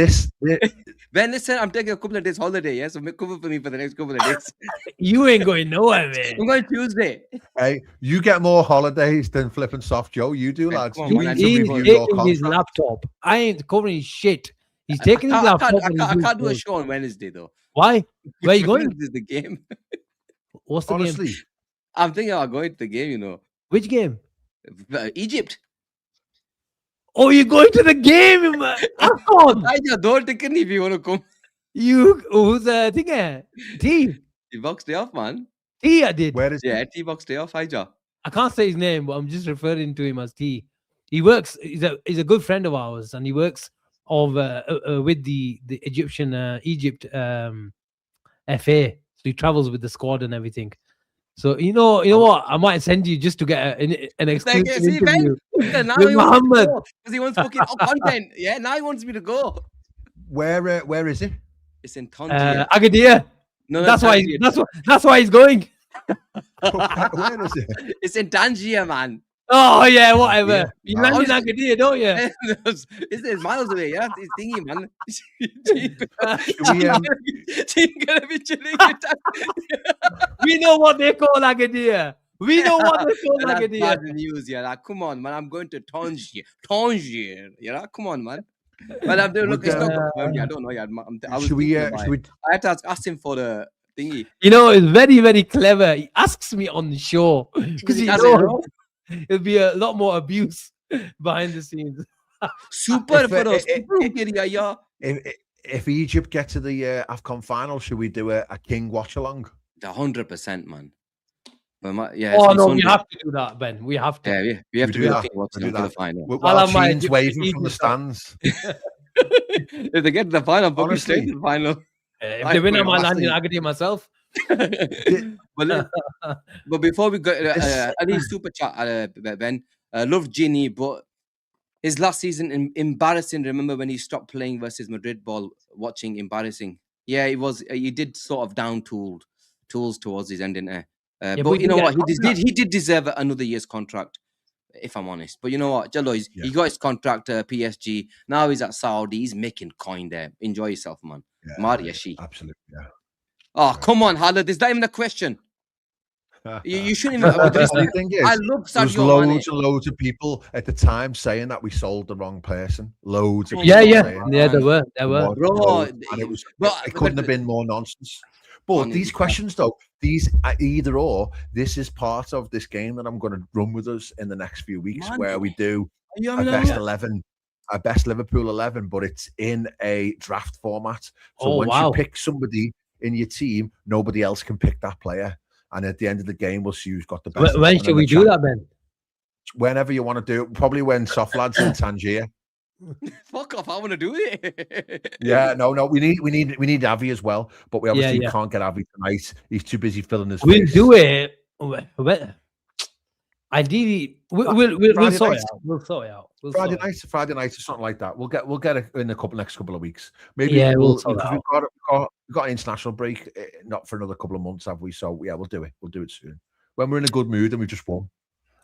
Ben, listen, I'm taking a couple of days holiday, yeah? So make cover for me for the next couple of days. You ain't going nowhere, man. I'm going Tuesday. Hey, you get more holidays than flipping soft Joe. You do, lads. He's taking his laptop. I ain't covering shit. He's taking his laptop. I can't do a show on Wednesday, though. Why? Where are you going? This is the game. What's the game? I'm thinking about going to the game, you know. Which game? Egypt. Oh, you're going to the game, man. I just don't take any if you want to come. Who's the thing? T. T-Box day off, man. T, I did. Where is T-Box day off, Hija. I can't say his name, but I'm just referring to him as T. He works, he's a good friend of ours, and he works with the Egyptian Egypt FA. So he travels with the squad and everything. So you know what? I might send you just to get an exclusive interview with Muhammad. Because he wants fucking content. Yeah, now he wants me to go. Where is it? It's in Tangier. Agadir. No, that's why he's going. Where is it? It's in Tangier, man. Oh yeah, whatever. Yeah. You land in Agadir, don't you? It's miles away, yeah. It's thingy, man. Gonna be chilling. We know what they call Agadir. We know what they call Agadir. That's bad news, yeah. Like, come on, man. I'm going to Tangier. Yeah, come on, man. But I'm doing. Look, it's not confirmed. I don't know. Yeah, I had to ask Asim for the thingy. You know, it's very, very clever. He asks me on the show because he knows it'll be a lot more abuse behind the scenes. Super for us. Yeah. If Egypt get to the AFCON final, should we do a King watch along? 100%, man. No, we have to do that, Ben. We have to. Yeah, we have to do that. We'll have machines waving from the stands. If they get to the final, I'm fucking straight Honestly. to the final. If they win, I'm honestly- I can do it myself. But before we go, any super chat, Ben, loved Genie, but his last season embarrassing. Remember when he stopped playing versus Madrid ball, watching embarrassing. Yeah, it was. He did sort of down tools towards his end, didn't he? Yeah, but but you know yeah, what? He did deserve another year's contract, if I'm honest. But you know what, Jallo, he got his contract PSG. Now he's at Saudi. He's making coin there. Enjoy yourself, man. Yeah, Mariashi. absolutely. Yeah. Oh, come on, Halad. Is that even a question? You shouldn't even. The funny thing is, I love there was Sadio Mane. loads and loads of people at the time saying that we sold the wrong person. Loads of Yeah, people yeah, saying yeah. There were. Bro, loads, and it was. but- It couldn't have been more nonsense. But Honestly, these questions, though, these either or, this is part of this game that I'm going to run with us in the next few weeks, Man, where we do you a having best a- 11, a best Liverpool 11, but it's in a draft format. So Oh, once wow. you pick somebody in your team, nobody else can pick that player. And at the end of the game, we'll see who's got the best. When should we do that, Ben? Whenever you want to do it. Probably when Soft Lad's in Tangier. Fuck off! I want to do it. Yeah, no. We need Avi as well, but we obviously yeah. can't get Avi tonight. He's too busy filling his We'll face. do it. Ideally, we'll sort night. it out. We'll sort it out. Friday night or something like that. We'll get it in the next couple of weeks. Maybe Yeah, we'll sort it because out. we've got an international break, not for another couple of months, have we? So yeah, we'll do it. We'll do it soon when we're in a good mood and we just won.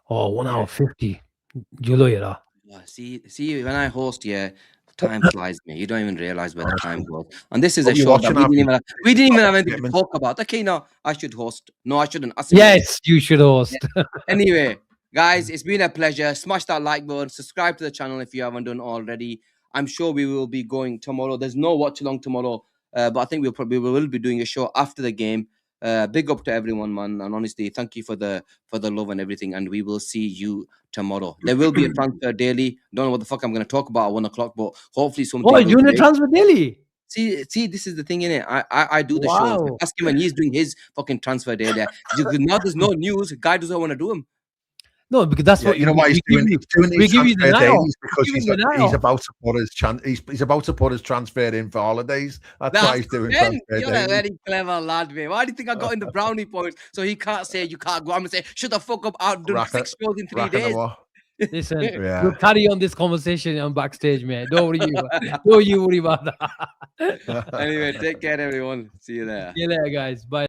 Oh, 1 hour 50. Do you look at that? Oh, see, when I host, time flies, me. You don't even realize where the time goes. And this is a show that we didn't even have anything to talk about. Okay, no, I should host. No, I shouldn't. Asim, Yes, you should host. Anyway, guys, it's been a pleasure. Smash that like button. Subscribe to the channel if you haven't done already. I'm sure we will be going tomorrow. There's no watch along tomorrow, but I think we will be doing a show after the game. Big up to everyone, man, and honestly, thank you for the love and everything. And we will see you tomorrow. There will be a transfer daily. Don't know what the fuck I'm going to talk about at 1 o'clock, but hopefully something. Oh, you're doing a transfer daily? See, this is the thing, innit? I do the show. Ask him when he's doing his fucking transfer daily. Now there's no news. Guy doesn't want to do him. No, because that's what you know why he's doing. He's doing these transfer days because he's about to put his he's about to put his transfer in for holidays. That's why he's doing transfer days. You're a very clever lad, man. Why do you think I got in the brownie points so he can't say you can't go? I'm gonna say shut the fuck up. I've done 6 shows in 3 days. Listen, we'll carry on this conversation on backstage, man. Don't worry worry about that. Anyway, take care, everyone. See you there. See you later, guys. Bye.